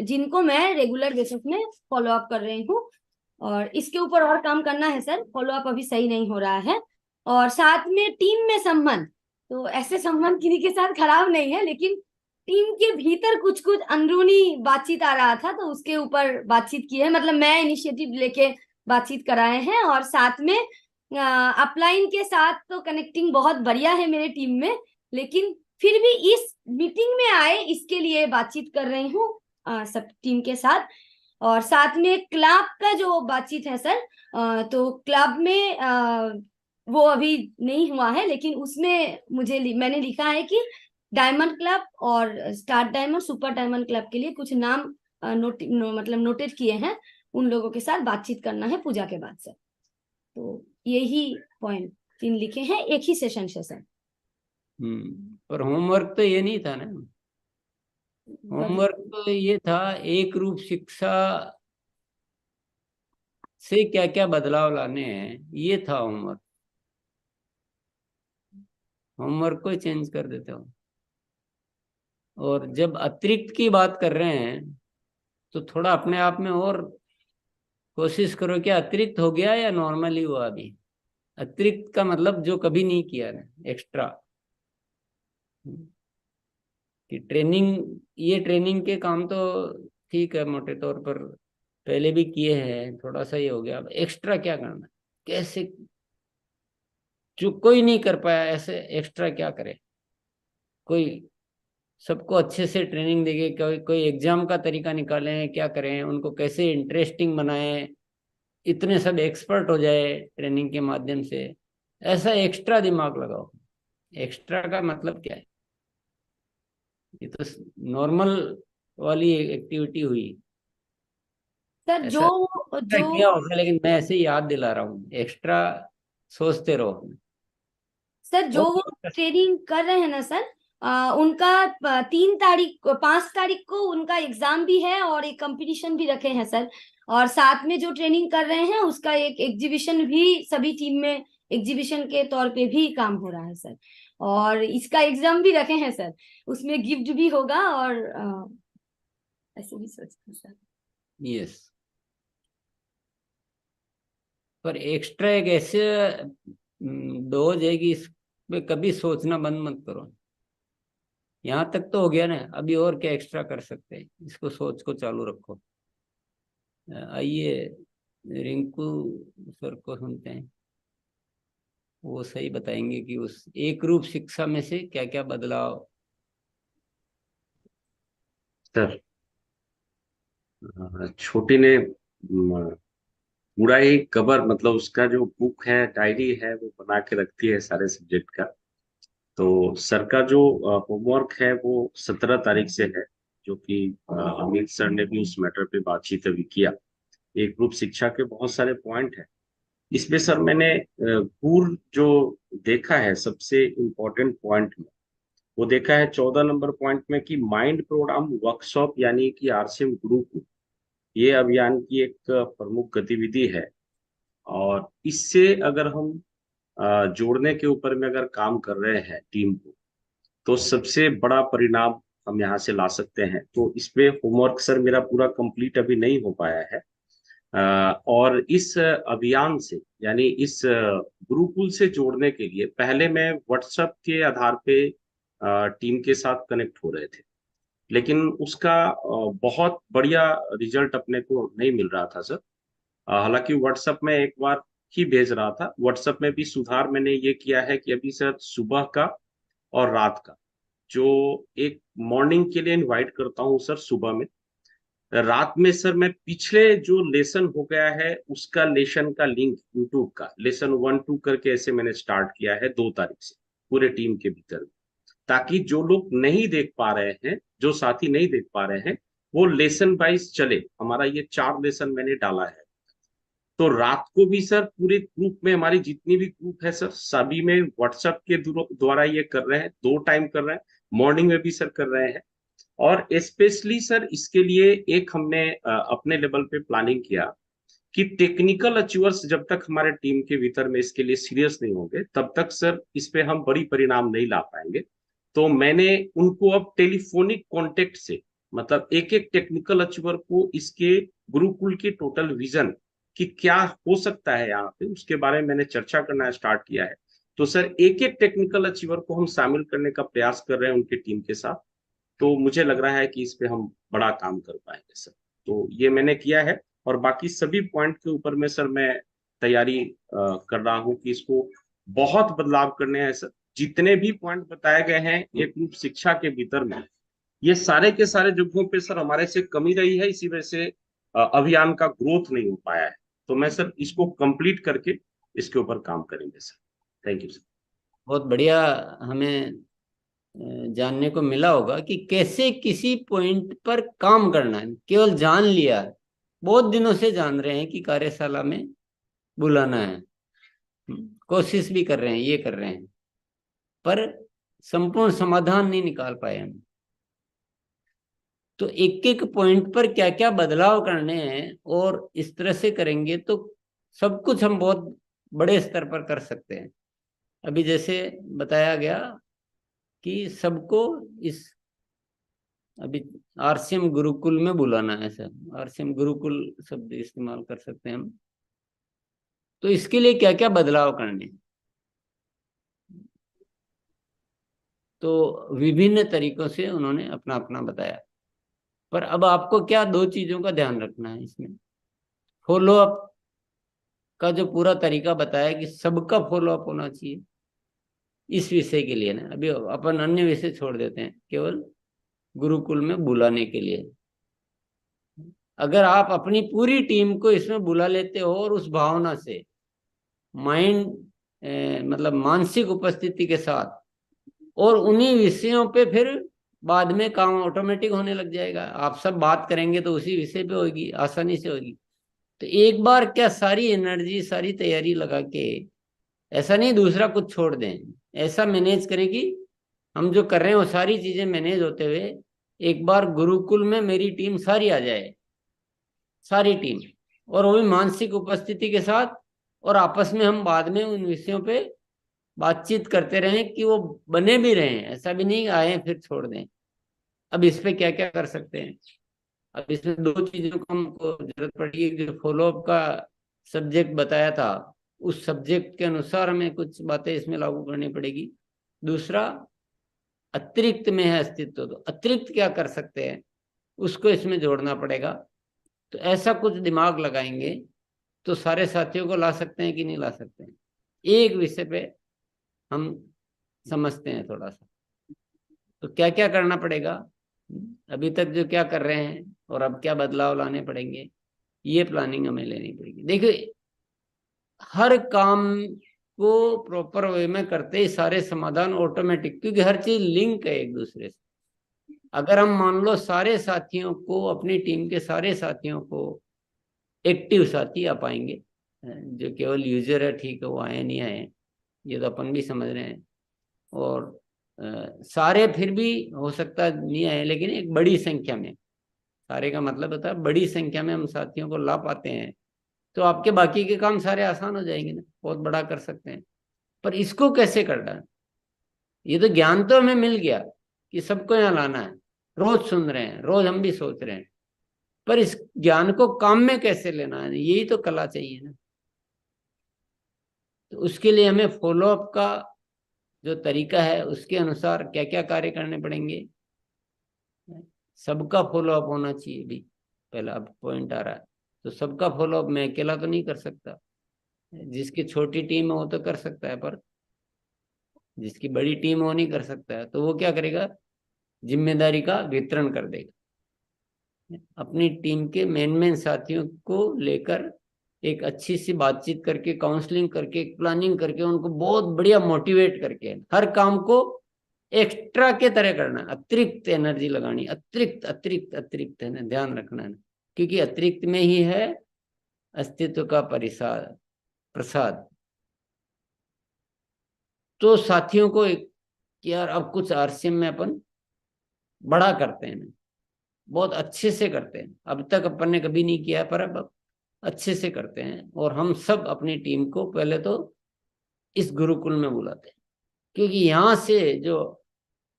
जिनको मैं रेगुलर बेसिस में फॉलोअप कर रही हूँ, और इसके ऊपर और काम करना है सर, फॉलोअप अभी सही नहीं हो रहा है। और साथ में टीम में संबंध, तो ऐसे संबंध किसी के साथ खराब नहीं है, लेकिन टीम के भीतर कुछ कुछ अंदरूनी बातचीत आ रहा था तो उसके ऊपर बातचीत की है, मतलब मैं इनिशिएटिव लेके बातचीत कराए हैं। और साथ में अपलाइन के साथ तो कनेक्टिंग बहुत बढ़िया है मेरे टीम में, लेकिन फिर भी इस मीटिंग में आए इसके लिए बातचीत कर रही हूँ सब टीम के साथ। और साथ में क्लब का जो बातचीत है सर, तो क्लब में वो अभी नहीं हुआ है, लेकिन उसमें मैंने लिखा है कि डायमंड क्लब और star diamond super diamond club के लिए कुछ नाम मतलब नोटेट किए हैं, उन लोगों के साथ बातचीत करना है पूजा के बाद सर। तो यही पॉइंट 3 लिखे हैं एक ही सेशन से सर। पर होमवर्क तो ये नहीं था ना, होमवर्क तो ये था एक रूप शिक्षा से क्या क्या बदलाव लाने हैं, ये था होमवर्क। होमवर्क को चेंज कर देते हो। और जब अतिरिक्त की बात कर रहे हैं तो थोड़ा अपने आप में और कोशिश करो कि अतिरिक्त हो गया या नॉर्मली हुआ। अभी अतिरिक्त का मतलब जो कभी नहीं किया ना, एक्स्ट्रा कि ट्रेनिंग, ये ट्रेनिंग के काम तो ठीक है मोटे तौर पर पहले भी किए हैं, थोड़ा सा ही हो गया। अब एक्स्ट्रा क्या करना, कैसे, जो कोई नहीं कर पाया ऐसे एक्स्ट्रा क्या करे। कोई सबको अच्छे से ट्रेनिंग देके कोई एग्जाम का तरीका निकालें, क्या करें, उनको कैसे इंटरेस्टिंग बनाएं, इतने सब एक्सपर्ट हो जाए ट्रेनिंग के माध्यम से, ऐसा एक्स्ट्रा दिमाग लगाओ। एक्स्ट्रा का मतलब क्या है, ये तो नॉर्मल वाली एक्टिविटी हुई सर। ऐसा किया होगा, लेकिन मैं ऐसे ही याद दिला रहा हूँ, एक्स्ट्रा सोचते रहो सर। जो वो ट्रेनिंग कर रहे हैं ना सर, उनका 5 तारीख को उनका एग्जाम भी है और एक कंपटीशन भी रखे हैं सर। और साथ में जो ट्रेनिंग कर रहे हैं उसका एक एग्जीबिशन भी सभी टीम में एग्जीबिशन के तौर पे भी काम हो रहा है सर। और इसका एग्जाम भी रखे हैं सर, उसमें गिफ्ट भी होगा और ऐसे भी सोचते हैं सर। यस, पर एक्स्ट्रा एक ऐसे डोज है कि इस पे कभी सोचना बंद मत करो। यहाँ तक तो हो गया ना, अभी और क्या एक्स्ट्रा कर सकते हैं, इसको सोच को चालू रखो। आइए रिंकू सर को सुनते हैं, वो सही बताएंगे कि उस एक रूप शिक्षा में से क्या क्या बदलाव। सर, छोटी ने पूरा ही कवर, मतलब उसका जो बुक है, डायरी है, वो बना के रखती है सारे सब्जेक्ट का। तो सर का जो होमवर्क है वो 17 तारीख से है, जो कि अमित सर ने भी उस मैटर पे बातचीत अभी किया। एक ग्रुप शिक्षा के बहुत सारे पॉइंट हैं इसमें। सर मैंने पूर्व जो देखा है सबसे इम्पोर्टेंट पॉइंट में, वो देखा है 14 नंबर पॉइंट में कि माइंड प्रोग्राम वर्कशॉप यानी कि आरसीएम ग्रुप, ये अभियान की एक प्रमुख गतिविधि है। और इससे अगर हम जोड़ने के ऊपर में अगर काम कर रहे हैं टीम को, तो सबसे बड़ा परिणाम हम यहाँ से ला सकते हैं। तो इस पे होमवर्क सर मेरा पूरा कंप्लीट अभी नहीं हो पाया है। और इस अभियान से यानी इस गुरुकुल से जोड़ने के लिए पहले मैं व्हाट्सएप के आधार पे टीम के साथ कनेक्ट हो रहे थे, लेकिन उसका बहुत बढ़िया रिजल्ट अपने को नहीं मिल रहा था सर। हालांकि व्हाट्सएप में एक बार ही भेज रहा था। व्हाट्सएप में भी सुधार मैंने ये किया है कि अभी सर सुबह का और रात का जो एक मॉर्निंग के लिए इनवाइट करता हूँ सर सुबह में, रात में सर मैं पिछले जो लेसन हो गया है उसका लेसन का लिंक यूट्यूब का लेसन 1-2 करके ऐसे मैंने स्टार्ट किया है 2 तारीख से पूरे टीम के भीतर में, ताकि जो लोग नहीं देख पा रहे हैं, जो साथी नहीं देख पा रहे हैं, वो लेसन वाइज चले। हमारा ये 4 लेसन मैंने डाला है। तो रात को भी सर पूरे ग्रुप में, हमारी जितनी भी ग्रुप है सर, सभी में व्हाट्सएप के द्वारा ये कर रहे हैं। 2 टाइम कर रहे हैं, मॉर्निंग में भी सर कर रहे हैं। और स्पेशली सर इसके लिए एक हमने अपने लेवल पे प्लानिंग किया कि टेक्निकल अचीवर्स जब तक हमारे टीम के भीतर में इसके लिए सीरियस नहीं होंगे, तब तक सर इस पे हम बड़ी परिणाम नहीं ला पाएंगे। तो मैंने उनको अब टेलीफोनिक कांटेक्ट से, मतलब एक एक टेक्निकल अचीवर को इसके गुरुकुल के टोटल विजन कि क्या हो सकता है यहाँ पे, उसके बारे में मैंने चर्चा करना स्टार्ट किया है। तो सर एक एक टेक्निकल अचीवर को हम शामिल करने का प्रयास कर रहे हैं उनकी टीम के साथ। तो मुझे लग रहा है कि इस पे हम बड़ा काम कर पाएंगे सर। तो ये मैंने किया है, और बाकी सभी पॉइंट के ऊपर में सर मैं तैयारी कर रहा हूँ कि इसको बहुत बदलाव करने हैं सर। जितने भी पॉइंट बताए गए हैं एक रूप शिक्षा के भीतर में, ये सारे के सारे जगहों पे सर हमारे से कमी रही है, इसी वजह से अभियान का ग्रोथ नहीं हो पाया है। तो मैं सर इसको कंप्लीट करके इसके ऊपर काम करेंगे सर। Thank you sir. बहुत बढ़िया हमें जानने को मिला होगा कि कैसे किसी पॉइंट पर काम करना है। केवल जान लिया है, बहुत दिनों से जान रहे हैं कि कार्यशाला में बुलाना है, कोशिश भी कर रहे हैं, ये कर रहे हैं, पर संपूर्ण समाधान नहीं निकाल पाए हम। तो एक एक पॉइंट पर क्या क्या बदलाव करने हैं और इस तरह से करेंगे तो सब कुछ हम बहुत बड़े स्तर पर कर सकते हैं। अभी जैसे बताया गया कि सबको इस अभी आरसीएम गुरुकुल में बुलाना है सर, आरसीएम गुरुकुल शब्द इस्तेमाल कर सकते हैं हम। तो इसके लिए क्या क्या बदलाव करने, तो विभिन्न तरीकों से उन्होंने अपना अपना बताया। पर अब आपको क्या 2 चीजों का ध्यान रखना है इसमें। फॉलो अप का जो पूरा तरीका बताया कि सबका फॉलो अप होना चाहिए इस विषय के लिए ना। अभी अपन अन्य विषय छोड़ देते हैं, केवल गुरुकुल में बुलाने के लिए। अगर आप अपनी पूरी टीम को इसमें बुला लेते हो और उस भावना से माइंड मतलब मानसिक उपस्थिति के साथ, और उन्हीं विषयों पे फिर बाद में काम ऑटोमेटिक होने लग जाएगा। आप सब बात करेंगे तो उसी विषय पे होगी, आसानी से होगी। तो एक बार क्या सारी एनर्जी, सारी तैयारी लगा के, ऐसा नहीं दूसरा कुछ छोड़ दें, ऐसा मैनेज करें कि हम जो कर रहे हैं वो सारी चीजें मैनेज होते हुए एक बार गुरुकुल में मेरी टीम सारी आ जाए, सारी टीम, और वो भी मानसिक उपस्थिति के साथ, और आपस में हम बाद में उन विषयों पे बातचीत करते रहें कि वो बने भी रहें, ऐसा भी नहीं आए फिर छोड़ दें। अब इस पे क्या क्या कर सकते हैं? अब इसमें दो चीजों को हमको जरूरत पड़ी। जो फॉलोअप का सब्जेक्ट बताया था, उस सब्जेक्ट के अनुसार हमें कुछ बातें इसमें लागू करनी पड़ेगी। दूसरा, अतिरिक्त में है अस्तित्व, तो अतिरिक्त क्या कर सकते हैं उसको इसमें जोड़ना पड़ेगा। तो ऐसा कुछ दिमाग लगाएंगे तो सारे साथियों को ला सकते हैं कि नहीं ला सकते हैं। एक विषय पे हम समझते हैं थोड़ा सा, तो क्या क्या करना पड़ेगा, अभी तक जो क्या कर रहे हैं और अब क्या बदलाव लाने पड़ेंगे, ये प्लानिंग हमें लेनी पड़ेगी। देखिए, हर काम को प्रॉपर वे में करते ही सारे समाधान ऑटोमेटिक, क्योंकि हर चीज लिंक है एक दूसरे से। अगर हम मान लो सारे साथियों को, अपनी टीम के सारे साथियों को, एक्टिव साथी आ पाएंगे, जो केवल यूजर है ठीक है वो आए नहीं आए ये तो अपन भी समझ रहे हैं, और सारे फिर भी हो सकता है नहीं आए, लेकिन एक बड़ी संख्या में, सारे का मतलब होता है बड़ी संख्या में हम साथियों को ला पाते हैं, तो आपके बाकी के काम सारे आसान हो जाएंगे ना, बहुत बड़ा कर सकते हैं। पर इसको कैसे करना है? ये तो ज्ञान तो हमें मिल गया कि सबको यहाँ लाना है, रोज सुन रहे हैं, रोज हम भी सोच रहे हैं, पर इस ज्ञान को काम में कैसे लेना है, यही तो कला चाहिए ना। तो उसके लिए हमें फॉलोअप का जो तरीका है उसके अनुसार क्या क्या कार्य करने पड़ेंगे। सबका फॉलोअप होना चाहिए भी, पहला अब पॉइंट आ रहा है। तो सबका फॉलोअप मैं अकेला तो नहीं कर सकता, जिसकी छोटी टीम है वो तो कर सकता है, पर जिसकी बड़ी टीम वो नहीं कर सकता है। तो वो क्या करेगा, जिम्मेदारी का वितरण कर देगा, अपनी टीम के मेन साथियों को लेकर एक अच्छी सी बातचीत करके, काउंसलिंग करके, प्लानिंग करके, उनको बहुत बढ़िया मोटिवेट करके हर काम को एक्स्ट्रा के तरह करना, अतिरिक्त एनर्जी लगानी, अतिरिक्त अतिरिक्त अतिरिक्त है ना, ध्यान रखना है, क्योंकि अतिरिक्त में ही है अस्तित्व का परिसाद प्रसाद। तो साथियों को यार अब कुछ आरसीएम में अपन बड़ा करते हैं, बहुत अच्छे से करते हैं, अब तक अपन ने कभी नहीं किया पर अब अच्छे से करते हैं। और हम सब अपनी टीम को पहले तो इस गुरुकुल में बुलाते हैं, क्योंकि यहाँ से जो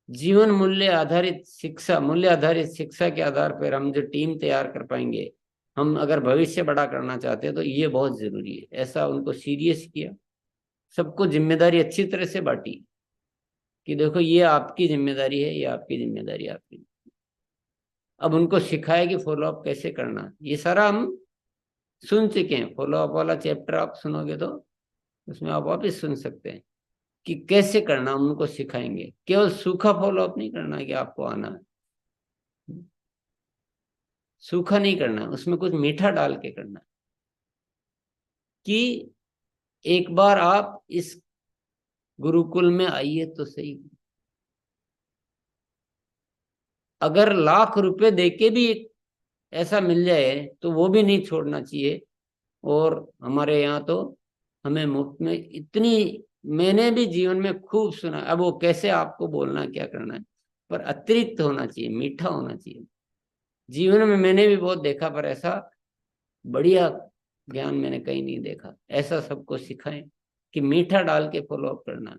जीवन मूल्य आधारित शिक्षा, मूल्य आधारित शिक्षा के आधार पर हम जो टीम तैयार कर पाएंगे, हम अगर भविष्य बड़ा करना चाहते हैं तो ये बहुत जरूरी है। ऐसा उनको सीरियस किया, सबको जिम्मेदारी अच्छी तरह से बांटी कि देखो ये आपकी जिम्मेदारी है, ये आपकी जिम्मेदारी, आपकी। अब उनको सिखाया कि फॉलोअप कैसे करना, ये सारा हम सुन चुके हैं। फॉलोअप वाला चैप्टर आप सुनोगे तो उसमें आप वापिस सुन सकते हैं कि कैसे करना, हम उनको सिखाएंगे। केवल सूखा फॉलोअप नहीं करना कि आपको आना है, सूखा नहीं करना, उसमें कुछ मीठा डाल के करना कि एक बार आप इस गुरुकुल में आइए तो सही। अगर लाख रुपए देके भी ऐसा मिल जाए तो वो भी नहीं छोड़ना चाहिए। और हमारे यहाँ तो हमें मुफ्त में इतनी, मैंने भी जीवन में खूब सुना, अब वो कैसे आपको बोलना क्या करना है, पर अतिरिक्त होना चाहिए, मीठा होना चाहिए। जीवन में मैंने भी बहुत देखा, पर ऐसा बढ़िया ज्ञान मैंने कहीं नहीं देखा। ऐसा सबको सिखाएं कि मीठा डाल के फॉलोअप करना,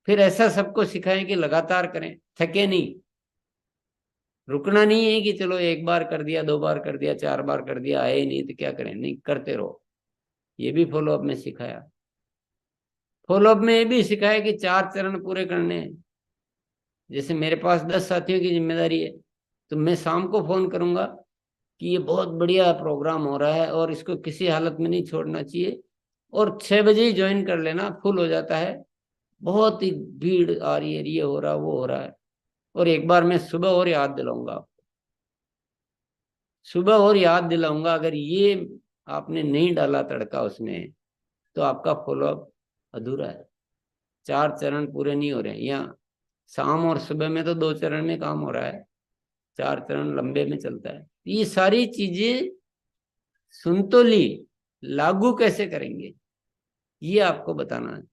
फिर ऐसा सबको सिखाएं कि लगातार करें, थके नहीं। रुकना नहीं है कि चलो एक बार कर दिया, दो बार कर दिया, चार बार कर दिया, आए नहीं तो क्या करें, नहीं, करते रहो। ये भी फॉलोअप में सिखाया। फॉलोअप में ये भी सिखाया कि 4 चरण पूरे करने हैं। जैसे मेरे पास 10 साथियों की जिम्मेदारी है, तो मैं शाम को फोन करूंगा कि ये बहुत बढ़िया प्रोग्राम हो रहा है और इसको किसी हालत में नहीं छोड़ना चाहिए, और 6 बजे ही ज्वाइन कर लेना, फुल हो जाता है, बहुत ही भीड़ आ रही है, ये हो रहा वो हो रहा है। और एक बार मैं सुबह और याद दिलाऊंगा आपको, सुबह और याद दिलाऊंगा। अगर ये आपने नहीं डाला तड़का उसमें तो आपका फॉलोअप अधूरा है, 4 चरण पूरे नहीं हो रहे हैं। यहाँ शाम और सुबह में तो 2 चरण में काम हो रहा है, 4 चरण लंबे में चलता है। ये सारी चीजें सुन तो ली, लागू कैसे करेंगे ये आपको बताना है।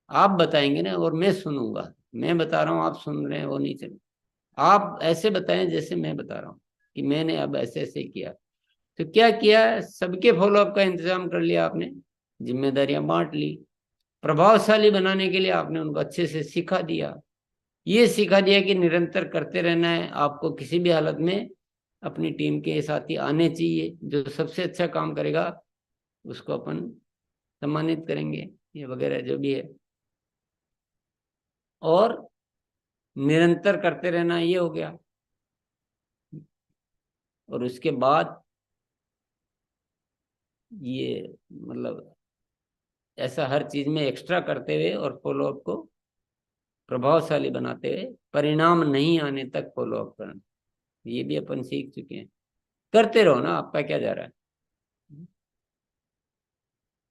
आप बताएंगे ना, और मैं सुनूंगा। मैं बता रहा हूँ, आप सुन रहे हैं, वो नहीं चले। आप ऐसे बताएं जैसे मैं बता रहा हूँ कि मैंने अब ऐसे ऐसे किया। तो क्या किया, सबके फॉलोअप का इंतजाम कर लिया आपने, जिम्मेदारियां बांट ली, प्रभावशाली बनाने के लिए आपने उनको अच्छे से सिखा दिया, ये सिखा दिया कि निरंतर करते रहना है, आपको किसी भी हालत में अपनी टीम के साथी आने चाहिए, जो सबसे अच्छा काम करेगा उसको अपन सम्मानित करेंगे, ये वगैरह जो भी है। और निरंतर करते रहना, ये हो गया। और उसके बाद ये मतलब ऐसा हर चीज में एक्स्ट्रा करते हुए और फॉलोअप को प्रभावशाली बनाते हुए परिणाम नहीं आने तक फॉलोअप करना, ये भी अपन सीख चुके हैं। करते रहो ना, आपका क्या जा रहा है।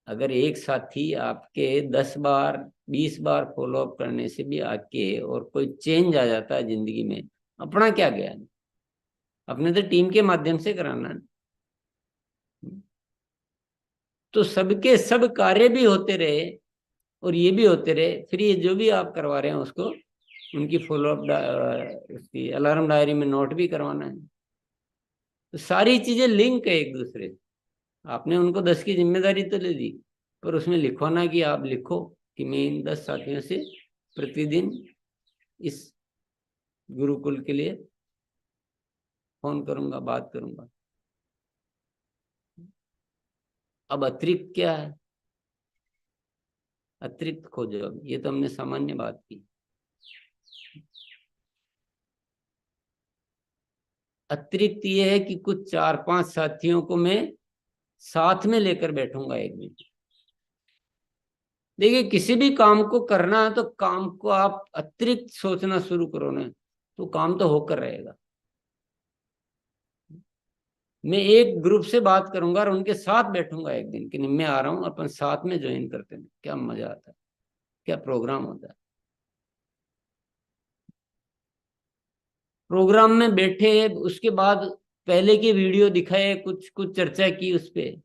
अगर एक साथी आपके 10 बार 20 बार फॉलोअप करने से भी आके और कोई चेंज आ जाता है जिंदगी में, अपना क्या गया, अपने तो टीम के माध्यम से कराना है। तो सबके सब कार्य भी होते रहे और ये भी होते रहे, फिर ये जो भी आप करवा रहे हैं उसको उनकी फॉलोअप उसकी अलार्म डायरी में नोट भी करवाना है। तो सारी चीजें लिंक है एक दूसरे से। आपने उनको 10 की जिम्मेदारी तो ले दी, पर उसमें लिखवाना कि आप लिखो कि मैं इन 10 साथियों से प्रतिदिन इस गुरुकुल के लिए फोन करूंगा, बात करूंगा। अब अतिरिक्त क्या है, अतिरिक्त खोजो। अब ये तो हमने सामान्य बात की। अतिरिक्त ये है कि कुछ 4-5 साथियों को मैं साथ में लेकर बैठूंगा एक दिन। देखिए, किसी भी काम को करना है तो काम को आप अतिरिक्त सोचना शुरू करो ना, तो काम तो होकर रहेगा। मैं एक ग्रुप से बात करूंगा और उनके साथ बैठूंगा एक दिन कि मैं आ रहा हूं, अपन साथ में ज्वाइन करते हैं, क्या मजा आता है, क्या प्रोग्राम होता है। प्रोग्राम में बैठे, उसके बाद पहले की वीडियो दिखाए, कुछ कुछ चर्चा की उस पर।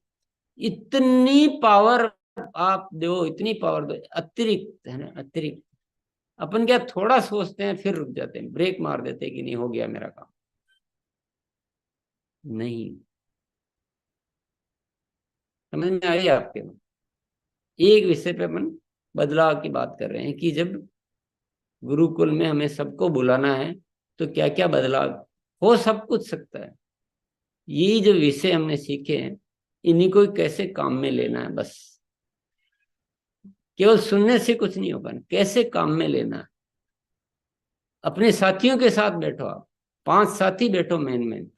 इतनी पावर आप दो, इतनी पावर दो, अतिरिक्त है ना, अतिरिक्त। अपन क्या थोड़ा सोचते हैं फिर रुक जाते हैं, ब्रेक मार देते हैं कि नहीं हो गया मेरा काम। नहीं, समझ में आई आपके? एक विषय पे अपन बदलाव की बात कर रहे हैं कि जब गुरुकुल में हमें सबको बुलाना है तो क्या क्या बदलाव हो, सब कुछ सकता है। यही जो विषय हमने सीखे हैं, इन्हीं को कैसे काम में लेना है, बस केवल सुनने से कुछ नहीं होगा, कैसे काम में लेना है। अपने साथियों के साथ बैठो, आप 5 साथी बैठो मेन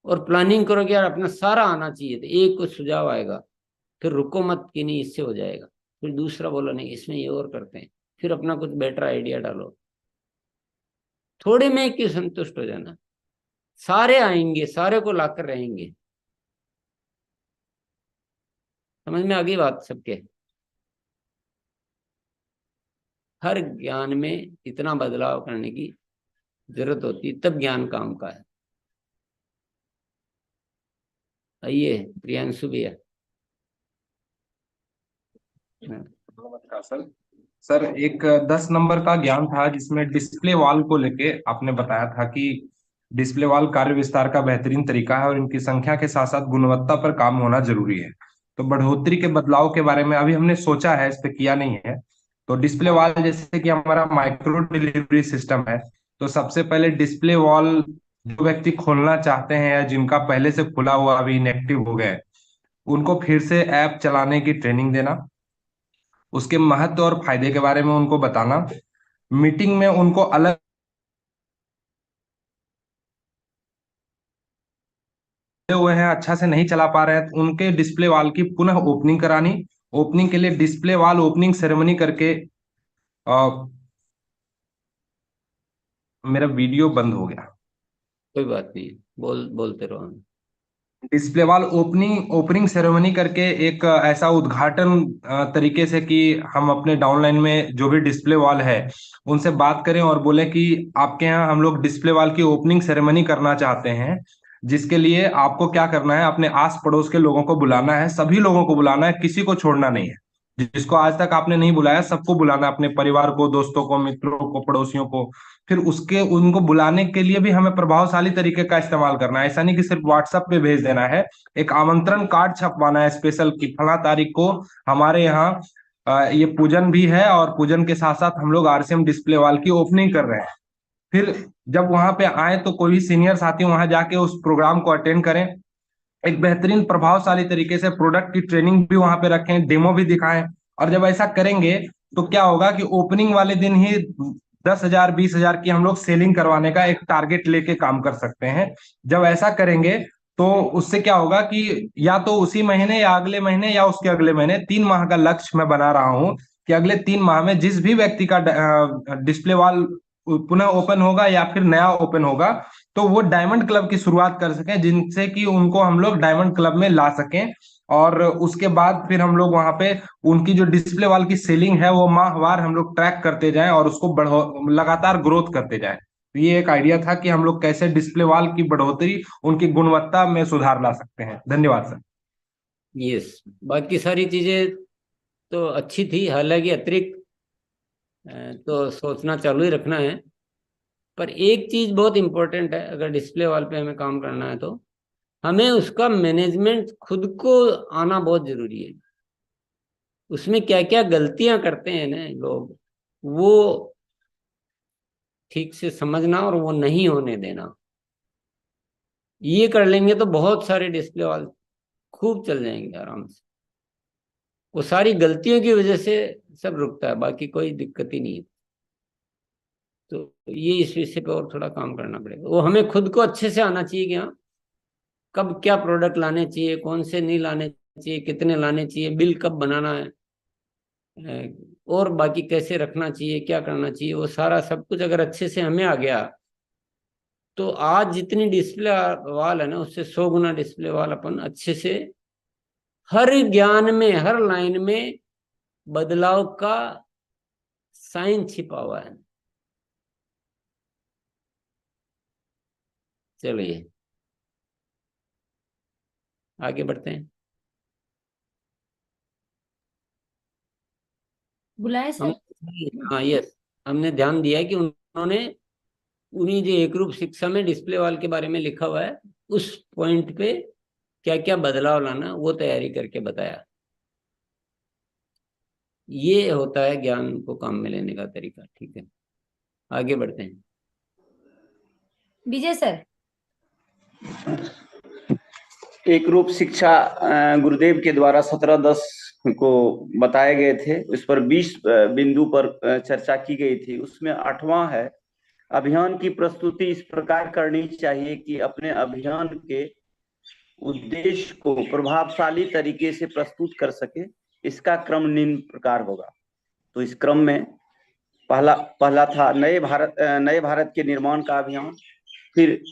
और प्लानिंग करो कि यार अपना सारा आना चाहिए। तो एक कुछ सुझाव आएगा, फिर रुको मत कि नहीं इससे हो जाएगा, फिर दूसरा बोलो नहीं इसमें ये और करते हैं, फिर अपना कुछ बेटर आइडिया डालो। थोड़े में क्यों संतुष्ट हो जाना, सारे आएंगे, सारे को लाकर रहेंगे। समझ में आ गई बात सबके? हर ज्ञान में इतना बदलाव करने की जरूरत होती है, तब ज्ञान काम का है। आइए प्रियांशु भैया। नमस्कार सर। सर, एक 10 नंबर का ज्ञान था जिसमें डिस्प्ले वॉल को लेके आपने बताया था कि डिस्प्ले वॉल कार्य विस्तार का बेहतरीन तरीका है और इनकी संख्या के साथ साथ गुणवत्ता पर काम होना जरूरी है। तो बढ़ोतरी के बदलाव के बारे में अभी हमने सोचा है, इस पे किया नहीं है। तो डिस्प्ले वॉल जैसे कि हमारा माइक्रो डिलीवरी सिस्टम है, तो सबसे पहले डिस्प्ले वॉल जो व्यक्ति खोलना चाहते हैं या जिनका पहले से खुला हुआ अभी इनएक्टिव हो गया है, उनको फिर से ऐप चलाने की ट्रेनिंग देना, उसके महत्व और फायदे के बारे में उनको बताना, मीटिंग में उनको अलग हुए हैं अच्छा से नहीं चला पा रहे हैं तो उनके डिस्प्ले वॉल की पुनः ओपनिंग करानी। ओपनिंग के लिए डिस्प्ले वॉल ओपनिंग सेरेमनी करके मेरा वीडियो बंद हो गया। कोई बात नहीं, बोलते रहो। डिस्प्ले वॉल ओपनिंग सेरेमनी करके एक ऐसा उद्घाटन तरीके से कि हम अपने डाउनलाइन में जो भी डिस्प्ले वॉल है उनसे बात करें और बोले कि आपके यहाँ हम लोग डिस्प्ले वॉल की ओपनिंग सेरेमनी करना चाहते हैं, जिसके लिए आपको क्या करना है, अपने आस पड़ोस के लोगों को बुलाना है, सभी लोगों को बुलाना है, किसी को छोड़ना नहीं है। जिसको आज तक आपने नहीं बुलाया सबको बुलाना, अपने परिवार को, दोस्तों को, मित्रों को, पड़ोसियों को। फिर उसके उनको बुलाने के लिए भी हमें प्रभावशाली तरीके का इस्तेमाल करना है। ऐसा नहीं कि सिर्फ व्हाट्सएप पे भेज देना है, एक आमंत्रण कार्ड छपवाना है स्पेशल कि फला तारीख को हमारे यहाँ ये पूजन भी है और पूजन के साथ साथ हम लोग आरसीएम डिस्प्ले वॉल की ओपनिंग कर रहे हैं। फिर जब वहां पे आए तो कोई भी सीनियर साथी वहां जाके उस प्रोग्राम को अटेंड करें, एक बेहतरीन प्रभावशाली तरीके से प्रोडक्ट की ट्रेनिंग भी वहां पे रखें, डेमो भी दिखाएं। और जब ऐसा करेंगे तो क्या होगा कि ओपनिंग वाले दिन ही 10,000 20,000 की हम लोग सेलिंग करवाने का एक टारगेट लेके काम कर सकते हैं। जब ऐसा करेंगे तो उससे क्या होगा कि या तो उसी महीने या अगले महीने या उसके अगले महीने 3 माह का लक्ष्य मैं बना रहा हूँ कि अगले 3 माह में जिस भी व्यक्ति का डिस्प्ले वॉल पुनः ओपन होगा या फिर नया ओपन होगा तो वो डायमंड क्लब की शुरुआत कर सकें, जिनसे कि उनको हम लोग डायमंड क्लब में ला सकें। और उसके बाद फिर हम लोग वहां पे उनकी जो डिस्प्ले वॉल की सेलिंग है वो माहवार हम लोग ट्रैक करते जाएं और उसको लगातार ग्रोथ करते जाएं। तो ये एक आइडिया था कि हम लोग कैसे डिस्प्ले वॉल की बढ़ोतरी, उनकी गुणवत्ता में सुधार ला सकते हैं। धन्यवाद सर। यस, बाकी सारी चीजें तो अच्छी थी, हालांकि अतिरिक्त तो सोचना चालू ही रखना है। पर एक चीज बहुत इंपॉर्टेंट है, अगर डिस्प्ले वॉल पे हमें काम करना है तो हमें उसका मैनेजमेंट खुद को आना बहुत जरूरी है। उसमें क्या क्या गलतियां करते हैं ना लोग, वो ठीक से समझना और वो नहीं होने देना। ये कर लेंगे तो बहुत सारे डिस्प्ले वॉल खूब चल जाएंगे आराम से। वो सारी गलतियों की वजह से सब रुकता है, बाकी कोई दिक्कत ही नहीं है। तो ये इस विषय पे और थोड़ा काम करना पड़ेगा। वो हमें खुद को अच्छे से आना चाहिए कि हाँ कब क्या प्रोडक्ट लाने चाहिए, कौन से नहीं लाने चाहिए, कितने लाने चाहिए, बिल कब बनाना है, और बाकी कैसे रखना चाहिए, क्या करना चाहिए, वो सारा सब कुछ अगर अच्छे से हमें आ गया तो आज जितनी डिस्प्ले वाल है ना उससे 100 गुना डिस्प्ले वाल अपन अच्छे से हर ज्ञान में हर लाइन में बदलाव का साइन छिपा हुआ है। चलिए आगे बढ़ते हैं। बुलाए हम सर। हाँ यस, हमने ध्यान दिया है कि उन्होंने उन्हीं जो एक रूप शिक्षा में डिस्प्ले वाल के बारे में लिखा हुआ है उस पॉइंट पे क्या क्या बदलाव लाना वो तैयारी करके बताया। ये होता है ज्ञान को काम में लेने का तरीका। ठीक है, आगे बढ़ते हैं। विजय सर। एक रूप शिक्षा गुरुदेव के द्वारा 17/10 को बताए गए थे, उस पर 20 बिंदु पर चर्चा की गई थी। उसमें 8वां है, अभियान की प्रस्तुति इस प्रकार करनी चाहिए कि अपने अभियान के उद्देश्य को प्रभावशाली तरीके से प्रस्तुत कर सके। इसका क्रम निम्न प्रकार होगा। तो इस क्रम में पहला था नए भारत के निर्माण का अभियान, फिर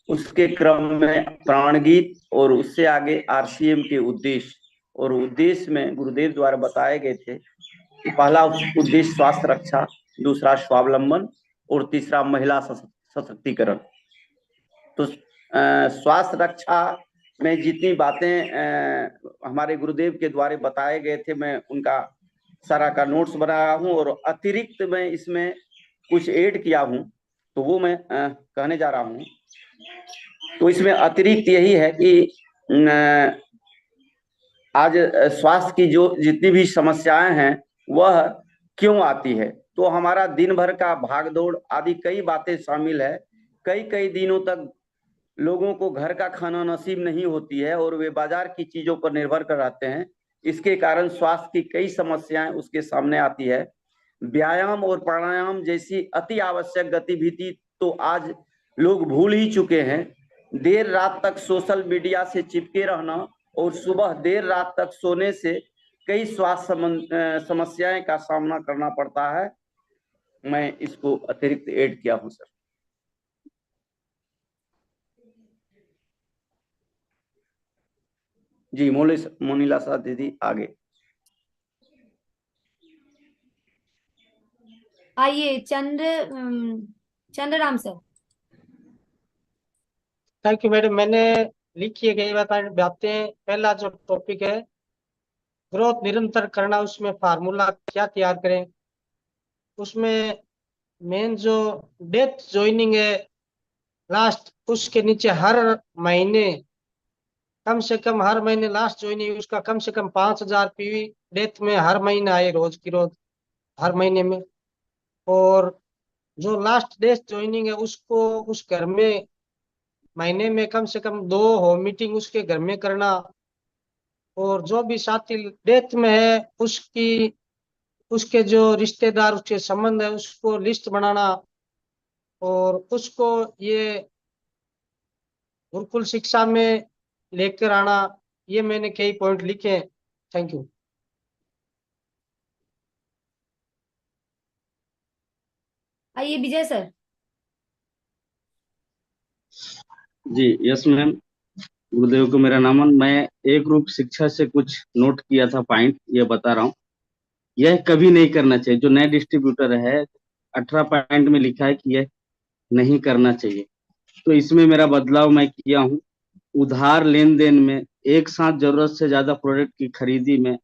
उसके क्रम में प्राणगीत और उससे आगे आरसीएम के उद्देश्य। और उद्देश्य में गुरुदेव द्वारा बताए गए थे कि पहला उद्देश्य स्वास्थ्य रक्षा, दूसरा स्वावलंबन और तीसरा महिला सशक्तिकरण। तो स्वास्थ्य रक्षा में जितनी बातें हमारे गुरुदेव के द्वारा बताए गए थे मैं उनका सारा का नोट्स बनाया हूँ और अतिरिक्त मैं इसमें कुछ ऐड किया हूँ, तो वो मैं कहने जा रहा हूँ। तो इसमें अतिरिक्त यही है कि आज स्वास्थ्य की जो जितनी भी समस्याएं हैं वह क्यों आती है, तो हमारा दिन भर का भागदौड़ आदि कई बातें शामिल है। कई दिनों तक लोगों को घर का खाना नसीब नहीं होती है और वे बाजार की चीजों पर निर्भर कर रहते हैं। इसके कारण स्वास्थ्य की कई समस्याएं उसके सामने आती है। व्यायाम और प्राणायाम जैसी अति आवश्यक गतिविधि तो आज लोग भूल ही चुके हैं। देर रात तक सोशल मीडिया से चिपके रहना और सुबह देर रात तक सोने से कई स्वास्थ्य समस्याएं का सामना करना पड़ता है। मैं इसको अतिरिक्त ऐड किया हूं सर। जी मोनिला सा दीदी आगे। आइए Chandraram sir. Thank you madam. मैंने लिखी गई बातें, पहला जो टॉपिक है ग्रोथ निरंतर करना, उसमें फार्मूला क्या तैयार करें। उसमें मेन जो डेथ ज्वाइनिंग है लास्ट, उसके नीचे हर महीने कम से कम हर महीने लास्ट ज्वाइनिंग उसका कम से कम 5,000 पीवी डेथ में हर महीने आए, रोज की रोज, हर महीने में। और जो लास्ट डेथ ज्वाइनिंग है उसको उस घर में महीने में कम से कम 2 होम मीटिंग उसके घर में करना। और जो भी साथी डेथ में है उसकी उसके जो रिश्तेदार उसके संबंध है उसको लिस्ट बनाना और उसको ये गुरुकुल शिक्षा में लेकर आना। ये मैंने कई पॉइंट लिखे हैं। Thank you. आइए विजय सर। जी यस मैम, गुरुदेव को मेरा नमन। मैं एक रूप शिक्षा से कुछ नोट किया था पॉइंट, ये बता रहा हूँ। यह कभी नहीं करना चाहिए। जो नए डिस्ट्रीब्यूटर है 18 पॉइंट में लिखा है कि यह नहीं करना चाहिए, तो इसमें मेरा बदलाव मैं किया हूँ। उधार लेन देन में, एक साथ जरूरत से ज्यादा प्रोडक्ट की खरीदी में,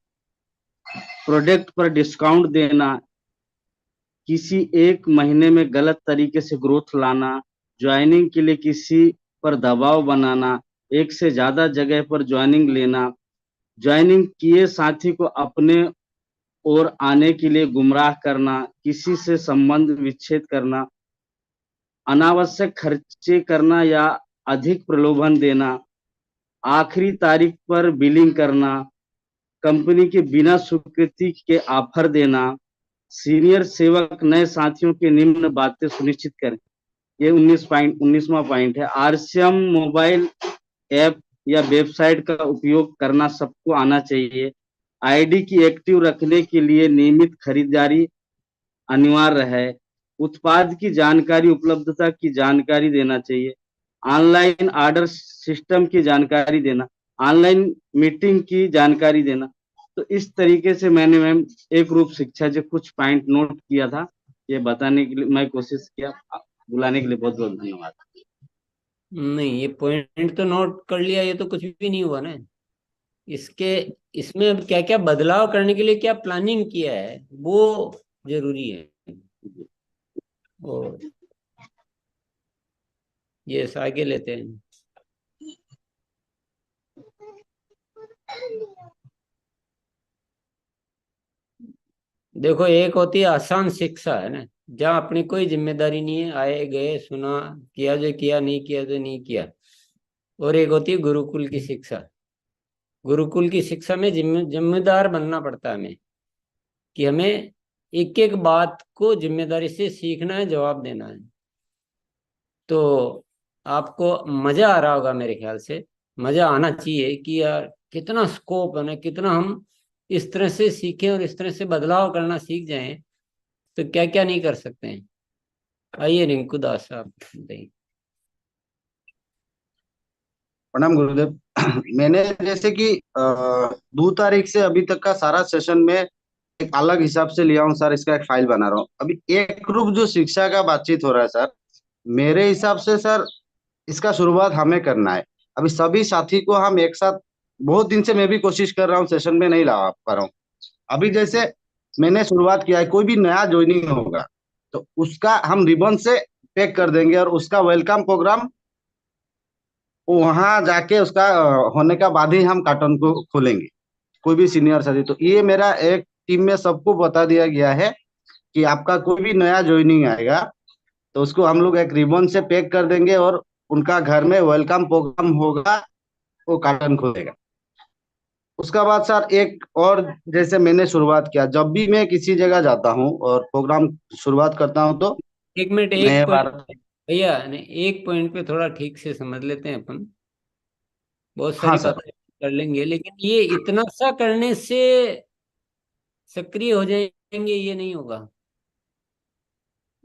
प्रोडक्ट पर डिस्काउंट देना, किसी एक महीने में गलत तरीके से ग्रोथ लाना, ज्वाइनिंग के लिए किसी पर दबाव बनाना, एक से ज्यादा जगह पर ज्वाइनिंग लेना, ज्वाइनिंग किए साथी को अपने ओर आने के लिए गुमराह करना, किसी से संबंध विच्छेद करना, अनावश्यक खर्चे करना या अधिक प्रलोभन देना, आखिरी तारीख पर बिलिंग करना, कंपनी के बिना स्वीकृति के ऑफर देना, सीनियर सेवक नए साथियों के निम्न बातें सुनिश्चित करें। ये 19वां पॉइंट है। आरसीएम मोबाइल ऐप या वेबसाइट का उपयोग करना सबको आना चाहिए। आईडी की एक्टिव रखने के लिए नियमित खरीदारी अनिवार्य है। उत्पाद की जानकारी, उपलब्धता की जानकारी देना चाहिए। ऑनलाइन ऑर्डर सिस्टम की जानकारी देना, ऑनलाइन मीटिंग की जानकारी देना। तो इस तरीके से मैंने मैम एक रूप शिक्षा से कुछ पॉइंट नोट किया था, ये बताने के लिए मैं कोशिश किया। बुलाने के लिए बहुत बहुत धन्यवाद। नहीं, ये पॉइंट तो नोट कर लिया, ये तो कुछ भी नहीं हुआ ना। इसके इसमें अब क्या क्या बदलाव करने के लिए क्या प्लानिंग किया है वो जरूरी है। और ये आगे लेते हैं। देखो, एक होती है आसान शिक्षा, है ना, जहाँ अपनी कोई जिम्मेदारी नहीं है, आए गए सुना, किया जो किया, नहीं किया जो नहीं किया। और एक होती है गुरुकुल की शिक्षा। गुरुकुल की शिक्षा में जिम्मेदार बनना पड़ता है हमें, कि हमें एक एक बात को जिम्मेदारी से सीखना है, जवाब देना है। तो आपको मजा आ रहा होगा, मेरे ख्याल से मजा आना चाहिए कि यार कितना स्कोप है ना, कितना हम इस तरह से सीखें और इस तरह से बदलाव करना सीख जाएं तो क्या क्या नहीं कर सकते हैं। आइए रिंकू दास साहब बताइए। प्रणाम गुरुदेव। मैंने जैसे कि 2 तारीख से अभी तक का सारा सेशन में एक अलग हिसाब से लिया हूँ सर। इसका एक फाइल बना रहा हूँ। अभी एक रूप जो शिक्षा का बातचीत हो रहा है सर, मेरे हिसाब से सर इसका शुरुआत हमें करना है। अभी सभी साथी को हम एक साथ, बहुत दिन से मैं भी कोशिश कर रहा हूँ, सेशन में नहीं ला पा रहा हूँ। अभी जैसे मैंने शुरुआत किया है, कोई भी नया ज्वाइनिंग होगा तो उसका हम रिबन से पैक कर देंगे और उसका वेलकम प्रोग्राम वहां जाके उसका होने का बाद ही हम कार्टन को खोलेंगे, कोई भी सीनियर साथी। तो ये मेरा एक टीम में सबको बता दिया गया है कि आपका कोई भी नया ज्वाइनिंग आएगा तो उसको हम लोग एक रिबन से पैक कर देंगे और उनका घर में वेलकम प्रोग्राम होगा, वो कार्टन खोलेगा। उसका बाद सर एक और, जैसे मैंने शुरुआत किया, जब भी मैं किसी जगह जाता हूँ और प्रोग्राम शुरुआत करता हूँ तो एक मिनट, नए एक पॉइंट बार। भैया ने एक पॉइंट पे थोड़ा ठीक से समझ लेते हैं अपन। बहुत हाँ सारी सर। बातें कर लेंगे, लेकिन ये इतना सा करने से सक्रिय हो जाएंगे ये नहीं होगा।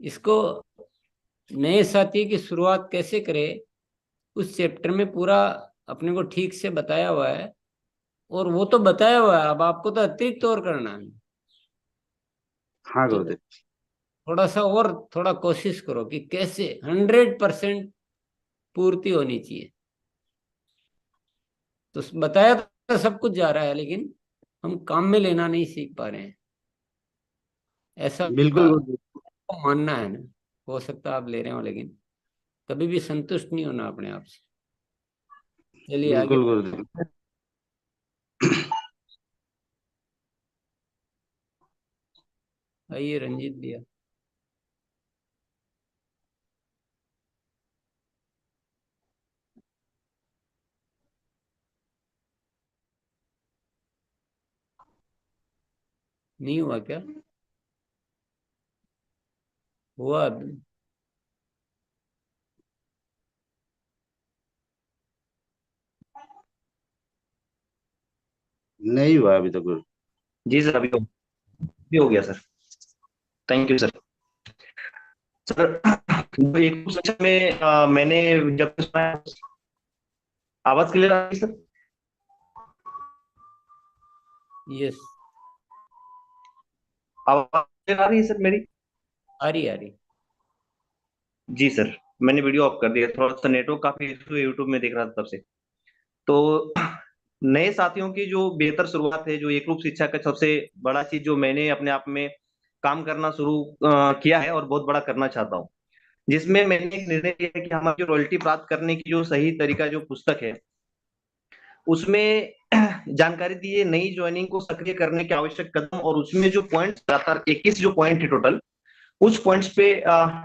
इसको नए साथी की शुरुआत कैसे करें उस चैप्टर में पूरा अपने को ठीक से बताया हुआ है। और वो तो बताया हुआ है, अब आपको तो अतिरिक्त और करना है। हाँ तो गुरुदेव। थोड़ा सा और थोड़ा कोशिश करो कि कैसे 100% पूर्ति होनी चाहिए। तो बताया तो सब कुछ जा रहा है, लेकिन हम काम में लेना नहीं सीख पा रहे हैं, ऐसा बिल्कुल गुरुदेव। मानना है ना। हो सकता है आप ले रहे हो, लेकिन कभी भी संतुष्ट नहीं होना अपने आप से। चलिए आगे। बिल्कुल गुरुदेव। आइए रंजीत भैया। नहीं हुआ क्या? हुआ अभी? नहीं हुआ अभी तक गुरु। जी सर, अभी हो गया sir. Thank you sir. Sir एक सेक्शन में मैंने जब सुना, आवाज क्लियर आ रही है सर? यस, आवाज क्लियर आ रही है सर मेरी? आ रही। जी सर, मैंने वीडियो ऑफ कर दिया, थोड़ा सा नेटवर्क काफी इशू है, यूट्यूब में देख रहा था तब से। तो नए साथियों की जो बेहतर शुरुआत है, जो एकरूप शिक्षा का सबसे बड़ा चीज जो मैंने अपने आप में काम करना शुरू किया है और बहुत बड़ा करना चाहता हूँ, जिसमें मैंने एक निर्णय लिया है कि हमारी जो रॉयल्टी प्राप्त करने की जो सही तरीका जो पुस्तक है, उसमें जानकारी दी है नई ज्वाइनिंग को सक्रिय करने के आवश्यक कदम, और उसमें जो पॉइंट लगातार 21 जो पॉइंट है टोटल, उस पॉइंट्स पे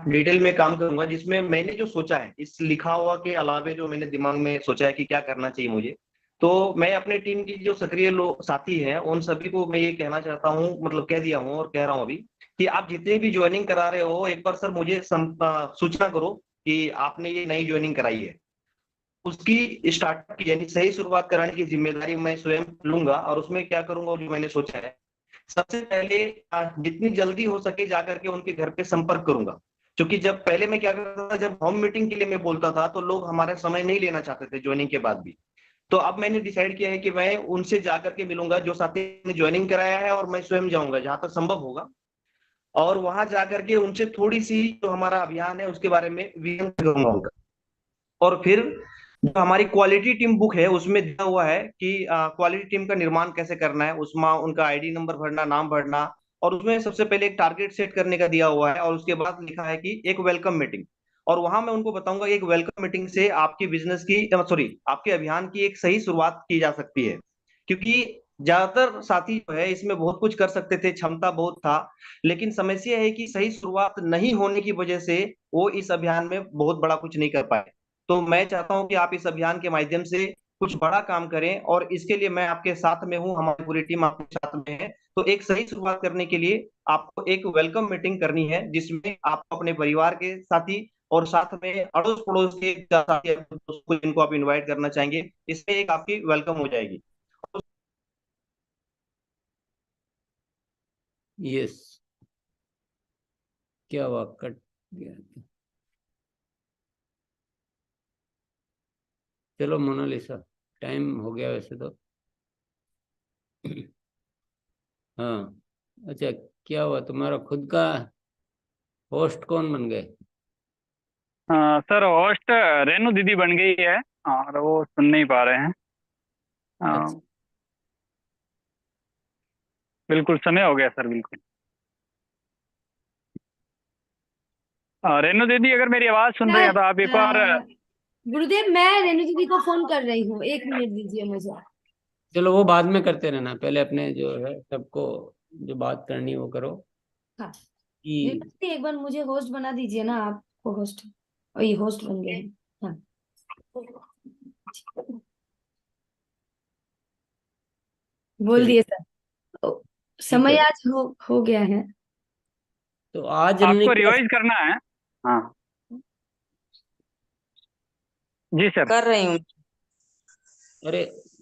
डिटेल में काम करूंगा, जिसमें मैंने जो सोचा है इस लिखा हुआ के अलावे जो मैंने दिमाग में सोचा है कि क्या करना चाहिए मुझे, तो मैं अपने टीम की जो सक्रिय लोग साथी हैं उन सभी को मैं ये कहना चाहता हूँ, मतलब कह दिया हूँ और कह रहा हूँ अभी, कि आप जितने भी ज्वाइनिंग करा रहे हो एक बार सर मुझे सूचना करो कि आपने ये नई ज्वाइनिंग कराई है। उसकी स्टार्टअप की यानी सही शुरुआत कराने की जिम्मेदारी मैं स्वयं लूंगा, और उसमें क्या करूंगा जो मैंने सोचा है, सबसे पहले जितनी जल्दी हो सके जाकर के उनके घर पे संपर्क करूंगा। क्योंकि जब पहले मैं क्या करता था, जब होम मीटिंग के लिए मैं बोलता था तो लोग हमारा समय नहीं लेना चाहते थे ज्वाइनिंग के बाद भी। तो अब मैंने डिसाइड किया है कि मैं उनसे जाकर के मिलूंगा जो साथी ने ज्वाइनिंग कराया है, और मैं स्वयं जाऊंगा जहां तक संभव होगा, और वहां जाकर के उनसे थोड़ी सी जो हमारा अभियान है उसके बारे में विजन करूंगा उनका। और फिर जो हमारी क्वालिटी टीम बुक है उसमें दिया हुआ है कि क्वालिटी टीम का निर्माण कैसे करना है, उसमें उनका आईडी नंबर भरना, नाम भरना, और उसमें सबसे पहले एक टारगेट सेट करने का दिया हुआ है, और उसके बाद लिखा है कि एक वेलकम मीटिंग। और वहां मैं उनको बताऊंगा एक वेलकम मीटिंग से आपकी बिजनेस की, सॉरी, आपके अभियान की एक सही शुरुआत की जा सकती है। क्योंकि ज्यादातर साथी जो है इसमें बहुत कुछ कर सकते थे, क्षमता बहुत था, लेकिन समस्या है कि सही शुरुआत नहीं होने की वजह से वो इस अभियान में बहुत बड़ा कुछ नहीं कर पाए। तो मैं चाहता हूं कि आप इस अभियान के माध्यम से कुछ बड़ा काम करें, और इसके लिए मैं आपके साथ में हूं, हमारी पूरी टीम आपके साथ में है। तो एक सही शुरुआत करने के लिए आपको एक वेलकम मीटिंग करनी है, जिसमें आप अपने परिवार के साथी और साथ में अड़ोस पड़ोस के साथी दोस्तों जिनको आप इनवाइट करना चाहेंगे, इसमें एक आपकी वेलकम हो जाएगी। यस, क्या हुआ, कट गया? चलो मोनालिसा, टाइम हो गया वैसे तो। हाँ, अच्छा, क्या हुआ, तुम्हारा खुद का होस्ट कौन बन गए? सर होस्ट रेनू दीदी बन गई है, और वो सुन नहीं पा रहे हैं। अच्छा, बिल्कुल समय हो गया सर, बिल्कुल। रेनू दीदी अगर मेरी आवाज सुन रही है तो आप एक बार। गुरुदेव, मैं रेणु दीदी को फोन कर रही हूँ, 1 मिनट दीजिए मुझे। चलो वो बाद में करते रहना, पहले अपने जो है सबको जो बात करनी है वो करो। हाँ, कि एक बार मुझे होस्ट बना दीजिए ना, आपको होस्ट, और ये होस्ट बन गए हैं। हाँ, बोल दिए सर। समय है। आज हो गया है। तो आज हमने आपको क्या, रिवाइज करना है। हाँ जी सर, कर रही हूँ। अरे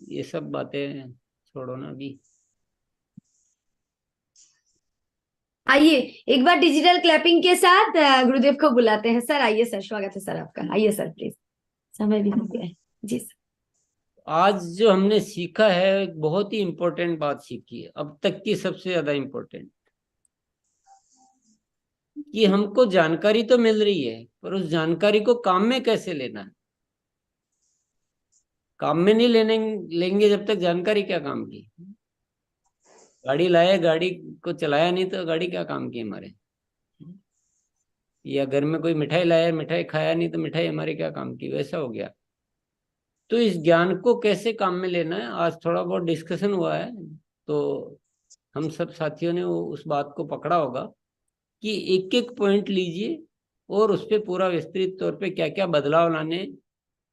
ये सब बातें छोड़ो ना अभी। आइए एक बार डिजिटल क्लैपिंग के साथ गुरुदेव को बुलाते हैं। सर आइए सर, स्वागत है सर आपका, आइए सर प्लीज, समय भी हो गया है। जी सर। आज जो हमने सीखा है एक बहुत ही इम्पोर्टेंट बात सीखी है, अब तक की सबसे ज्यादा इम्पोर्टेंट, कि हमको जानकारी तो मिल रही है पर उस जानकारी को काम में कैसे लेना है। काम में नहीं लेंगे जब तक जानकारी क्या काम की। गाड़ी लाए, गाड़ी को चलाया नहीं तो गाड़ी क्या काम की हमारे। या घर में कोई मिठाई लाया, मिठाई खाया नहीं तो मिठाई हमारे क्या काम की, वैसा हो गया। तो इस ज्ञान को कैसे काम में लेना है, आज थोड़ा बहुत डिस्कशन हुआ है। तो हम सब साथियों ने उस बात को पकड़ा होगा कि एक एक पॉइंट लीजिए और उस पर पूरा विस्तृत तौर पे क्या क्या बदलाव लाने,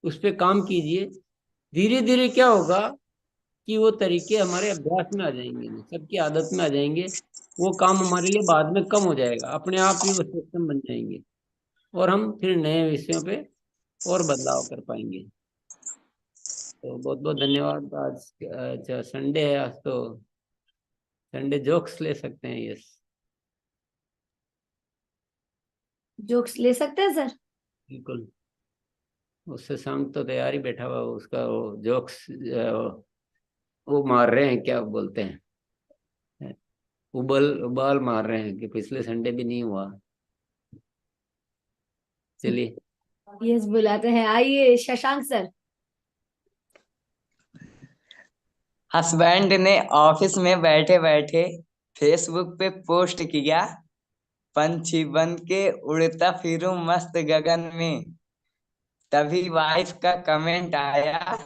उस पर काम कीजिए। धीरे धीरे क्या होगा कि वो तरीके हमारे अभ्यास में आ जाएंगे, सबकी आदत में आ जाएंगे। वो काम हमारे लिए बाद में कम हो जाएगा, अपने आप ही वो सिस्टम बन जाएंगे और हम फिर नए विषयों पे और बदलाव कर पाएंगे। तो बहुत बहुत धन्यवाद। आज अच्छा संडे है, आज तो संडे जोक्स ले सकते हैं। यस, जोक्स ले सकते हैं सर। बिल्कुल। उससे शाम तो तैयार ही बैठा हुआ, उसका वो जोक्स वो मार रहे हैं, क्या बोलते हैं, उबल उबाल मार रहे हैं कि पिछले संडे भी नहीं हुआ। चलिए। यस, बुलाते हैं। आइए शशांक सर। हस्बैंड ने ऑफिस में बैठे बैठे फेसबुक पे पोस्ट किया, पंछी बन के उड़ता फिरूं मस्त गगन में। तभी वाइफ का कमेंट आया,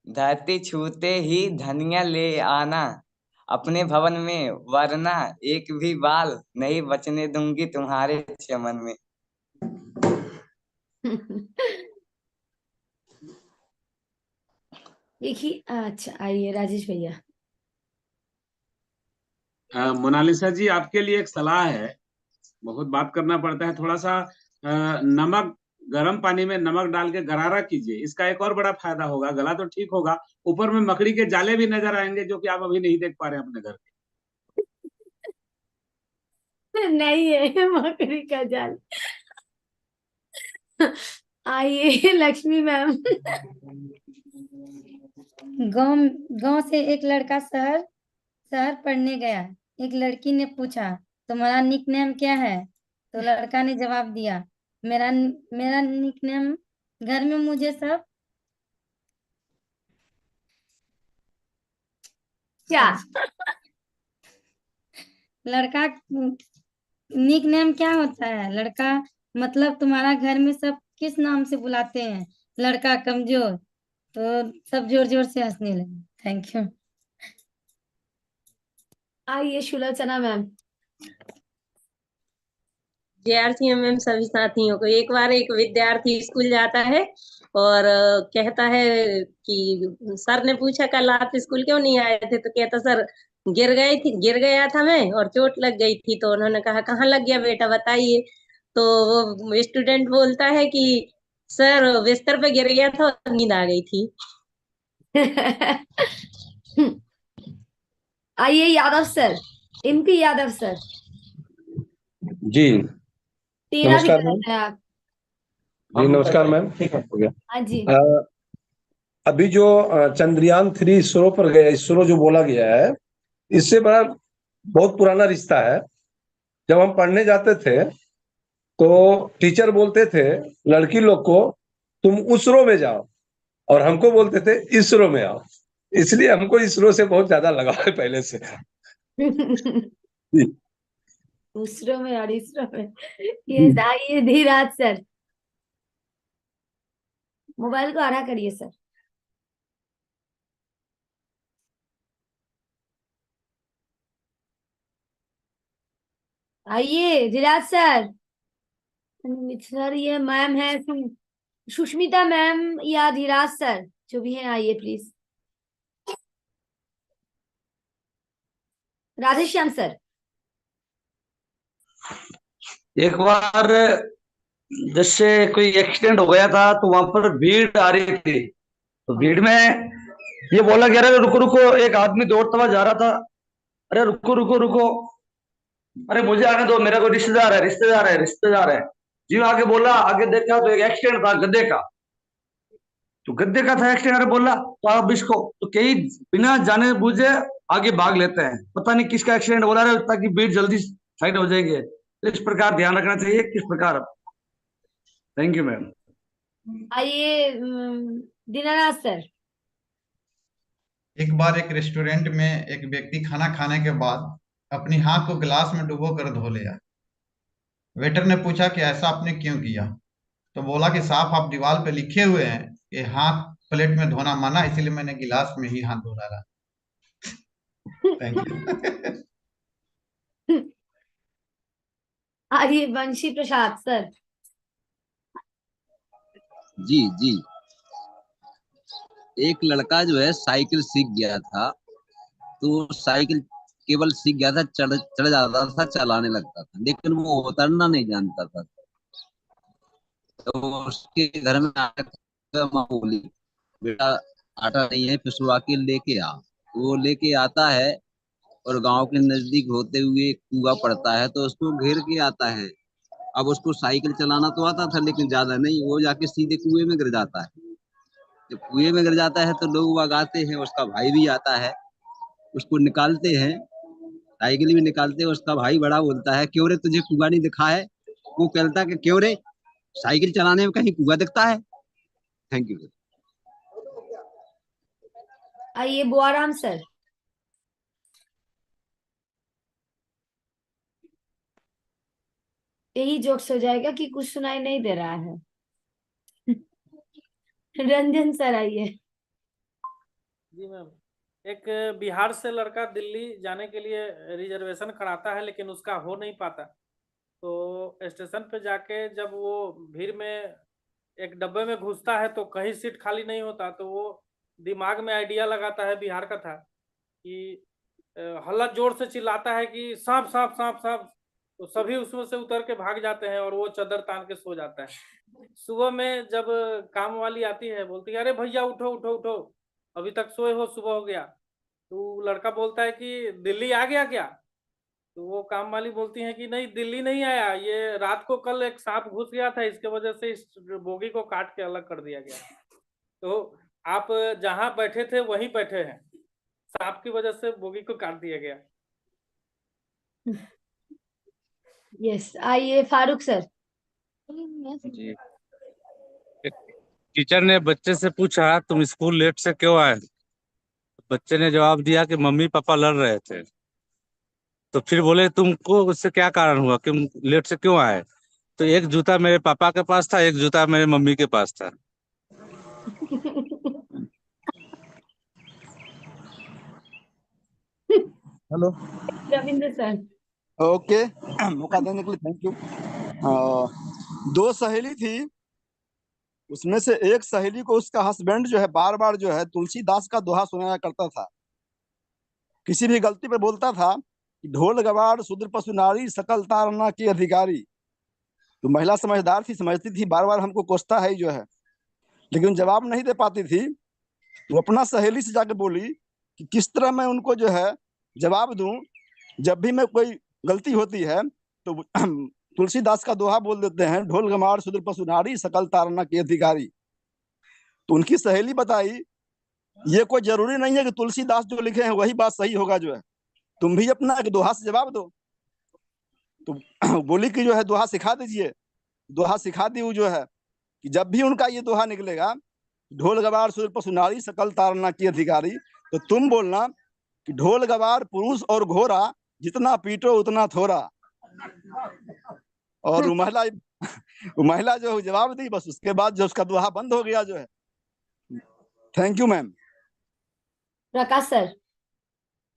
धरती छूते ही धनिया ले आना अपने भवन में, वरना एक भी बाल नहीं बचने दूंगी तुम्हारे चमन में। देखिए, अच्छा आइए राजेश भैया। मोनालिसा जी, आपके लिए एक सलाह है। बहुत बात करना पड़ता है, थोड़ा सा नमक, गर्म पानी में नमक डाल के गरारा कीजिए। इसका एक और बड़ा फायदा होगा, गला तो ठीक होगा, ऊपर में मकड़ी के जाले भी नजर आएंगे जो कि आप अभी नहीं देख पा रहे हैं अपने घर के। नहीं है मकड़ी का जाल। आइए लक्ष्मी मैम। गांव गांव से एक लड़का शहर शहर पढ़ने गया। एक लड़की ने पूछा, तुम्हारा निकनेम क्या है? तो लड़का ने जवाब दिया, मेरा मेरा निकनेम घर में मुझे सब क्या लड़का निकनेम क्या होता है? लड़का, मतलब तुम्हारा घर में सब किस नाम से बुलाते हैं? लड़का कमजोर। तो सब जोर जोर से हंसने लगे। Thank you. आइए सुलोचना मैम। JRCMM सभी साथियों को, एक बार एक विद्यार्थी स्कूल जाता है और कहता है कि सर ने पूछा कल आप स्कूल क्यों नहीं आए थे? तो कहता, सर गिर गया था मैं और चोट लग गई थी। तो उन्होंने कहा, कहाँ लग गया बेटा बताइए? तो वो स्टूडेंट बोलता है कि सर बिस्तर पे गिर गया था और नींद आ गई थी। आइए Yadav sir, MP Yadav sir. जी 13 भी नमस्कार कर मैम। रहे हैं आप। जी नमस्कार मैम। हो गया। हाँ जी। अभी जो चंद्रयान-3 इसरो पर गया, इसरो जो बोला गया है, इससे बड़ा बहुत पुराना रिश्ता है। जब हम पढ़ने जाते थे तो टीचर बोलते थे लड़की लोग को, तुम उसरो में जाओ, और हमको बोलते थे इसरो में आओ। इसलिए हमको इसरो से बहुत ज्यादा लगाव है पहले से। जी। उसरो में और इसरो में। ये आइए धीराज सर। मोबाइल को आड़ा करिए सर। आइए धीराज सर। सर ये मैम है सुष्मिता मैम या धीराज सर, जो भी है आइए प्लीज। राधेश्याम सर। एक बार जैसे कोई एक्सीडेंट हो गया था तो वहां पर भीड़ आ रही थी, तो भीड़ में ये बोला गया, अरे रुको रुको, एक आदमी दौड़ता हुआ जा रहा था, अरे रुको रुको रुको, अरे मुझे आने दो, मेरा कोई रिश्तेदार है रिश्तेदार है रिश्तेदार है। जी आगे बोला, आगे देखा तो एक एक्सीडेंट था गधे का, तो गद्दे का था एक्सीडेंट। अरे बोला तो आप इसको, तो कई बिना जाने बुझे आगे भाग लेते हैं, पता नहीं किसका एक्सीडेंट बोला रहे, ताकि भीड़ जल्दी साइड हो जाएगी। तो इस प्रकार ध्यान रखना चाहिए, किस प्रकार। Thank you ma'am. आइए दीनानाथ सर। एक बार एक रेस्टोरेंट में एक व्यक्ति खाना खाने के बाद अपनी हाथ को गिलास में डुबो कर धो लिया। वेटर ने पूछा कि ऐसा आपने क्यों किया? तो बोला कि साहब आप दीवार पे लिखे हुए हैं कि हाथ प्लेट में धोना मना, इसलिए मैंने गिलास में ही हाथ धो डाला। Thank you. Arya Vanshi Prasad sir. जी जी, एक लड़का जो है साइकिल सीख गया था, तो साइकिल केवल सीख गया था, चढ़ चढ़ जाता था, चलाने लगता था, लेकिन वो उतरना नहीं जानता था। तो उसके घर में आकर माँ बोली, बेटा आटा नहीं है, पिसवा के लेके आ। वो लेके आता है और गांव के नजदीक होते हुए एक कुआं पड़ता है, तो उसको घेर के आता है। अब उसको साइकिल चलाना तो आता था, लेकिन ज्यादा नहीं, वो जाके सीधे कुएं में गिर जाता है। जब कुएं में गिर जाता है तो लोग वहां आते हैं, उसका भाई भी आता है, उसको निकालते हैं, साइकिल भी निकालते हैं। उसका भाई बड़ा बोलता है, क्यों रे तुझे कुआं नहीं दिखा है? वो कहता कि क्यों रे, साइकिल चलाने में कहीं कुआं दिखता है? Thank you. आइए बुआराम सर। यही जोक्स हो जाएगा कि कुछ सुनाई नहीं दे रहा है। रंजन सर आइए। जी मैम, एक बिहार से लड़का दिल्ली जाने के लिए रिजर्वेशन कराता है, लेकिन उसका हो नहीं पाता। तो स्टेशन पे जाके जब वो भीड़ में एक डब्बे में घुसता है तो कहीं सीट खाली नहीं होता, तो वो दिमाग में आइडिया लगाता है, बिहार का था, कि हल्ला जोर से चिल्लाता है कि सांप सांप सांप सांप। तो सभी उसमें से उतर के भाग जाते हैं और वो चादर तान के सो जाता है। सुबह में जब काम वाली आती है, बोलती है, अरे भैया उठो उठो उठो, अभी तक सोए हो, सुबह हो गया। तो लड़का बोलता है कि दिल्ली आ गया क्या? तो वो काम वाली बोलती है कि नहीं, दिल्ली नहीं आया, ये रात को कल एक सांप घुस गया था, इसके वजह से इस बोगी को काट के अलग कर दिया गया। तो आप जहां बैठे थे वहीं बैठे हैं, सांप की वजह से बोगी को काट दिया गया। यस, आइए फारूक सर। जी, एक टीचर ने बच्चे से पूछा, तुम स्कूल लेट से क्यों आए? बच्चे ने जवाब दिया कि मम्मी पापा लड़ रहे थे। तो फिर बोले, तुमको उससे क्या कारण हुआ कि लेट से क्यों आए? तो एक जूता मेरे पापा के पास था, एक जूता मेरे मम्मी के पास था। Hello Ravindra sir. ओके, मौका देने के लिए थैंक यू। दो सहेली थी, उसमें से एक सहेली को उसका हस्बैंड जो है बार बार जो है तुलसीदास का दोहा सुनाया करता था। किसी भी गलती पर बोलता था कि ढोल गवार शूद्र पशु नारी सकल तारना की अधिकारी। तो महिला समझदार थी, समझती थी, बार बार हमको कोसता है जो है, लेकिन जवाब नहीं दे पाती थी। तो अपना सहेली से जाके बोली कि किस तरह मैं उनको जो है जवाब दूं, जब भी मैं कोई गलती होती है तो तुलसीदास का दोहा बोल देते हैं, ढोल गमार शूद्र पशु नारी सकल तारना की अधिकारी। तो उनकी सहेली बताई, ये कोई जरूरी नहीं है कि तुलसीदास जो लिखे हैं वही बात सही होगा, जो है तुम भी अपना एक दोहा से जवाब दो। तो बोली कि जो है दोहा सिखा दीजिए। दोहा सिखा दी, वो जो है कि जब भी उनका ये दोहा निकलेगा, ढोल गवार शूद्र पशु नारी सकल तारना की अधिकारी, तो तुम बोलना कि ढोल गवार पुरुष और घोड़ा, जितना पीटो उतना थोड़ा। और वो महिला जो जवाब दी, बस उसके बाद जो उसका दोहा बंद हो गया जो है। Thank you ma'am. Prakash sir,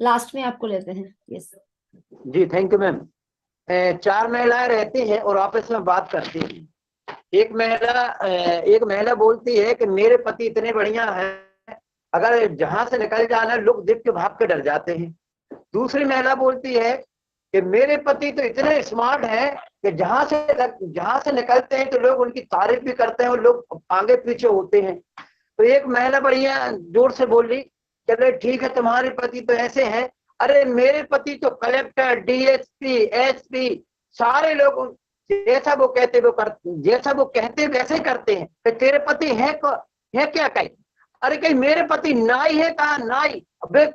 last में आपको लेते हैं। यस जी, थैंक यू मैम। 4 महिलाएं रहती हैं और आपस में बात करती हैं। एक महिला बोलती है कि मेरे पति इतने बढ़िया हैं, अगर जहां से निकल जाना लोग देख के भाग के डर जाते हैं। दूसरी महिला बोलती है कि मेरे पति तो इतने स्मार्ट हैं कि जहां से निकलते हैं तो लोग उनकी तारीफ भी करते हैं और लोग आगे पीछे होते हैं। तो एक महिला बढ़िया जोर से बोली, चले ठीक है, तुम्हारे पति तो ऐसे हैं, अरे मेरे पति तो कलेक्टर, डीएसपी, एसपी, सारे लोग जैसा वो कहते वैसे करते हैं। तो तेरे पति है क्या? कहीं अरे कहीं मेरे पति नाई है, कहा नाई, अबे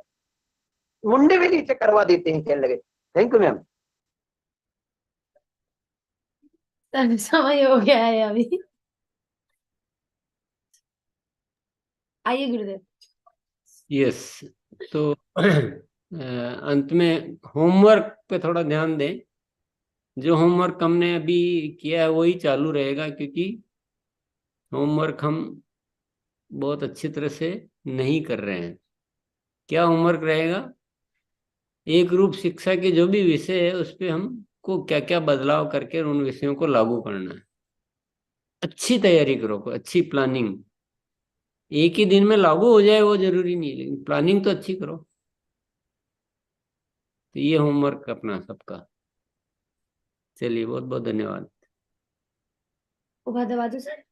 मुंडे भी नीचे करवा देते हैं, कहने लगे। Thank you ma'am. समय हो गया है अभी। आइए गुरुदेव। यस, तो अंत में होमवर्क पे थोड़ा ध्यान दें। जो होमवर्क हमने अभी किया है वही चालू रहेगा, क्योंकि होमवर्क हम बहुत अच्छी तरह से नहीं कर रहे हैं। क्या होमवर्क रहेगा? एक रूप शिक्षा के जो भी विषय है उस पे हमको क्या क्या बदलाव करके उन विषयों को लागू करना है। अच्छी तैयारी करो, अच्छी प्लानिंग। एक ही दिन में लागू हो जाए वो जरूरी नहीं, लेकिन प्लानिंग तो अच्छी करो। तो ये होमवर्क अपना सबका। चलिए, बहुत बहुत धन्यवाद। उभा दबा दो सर।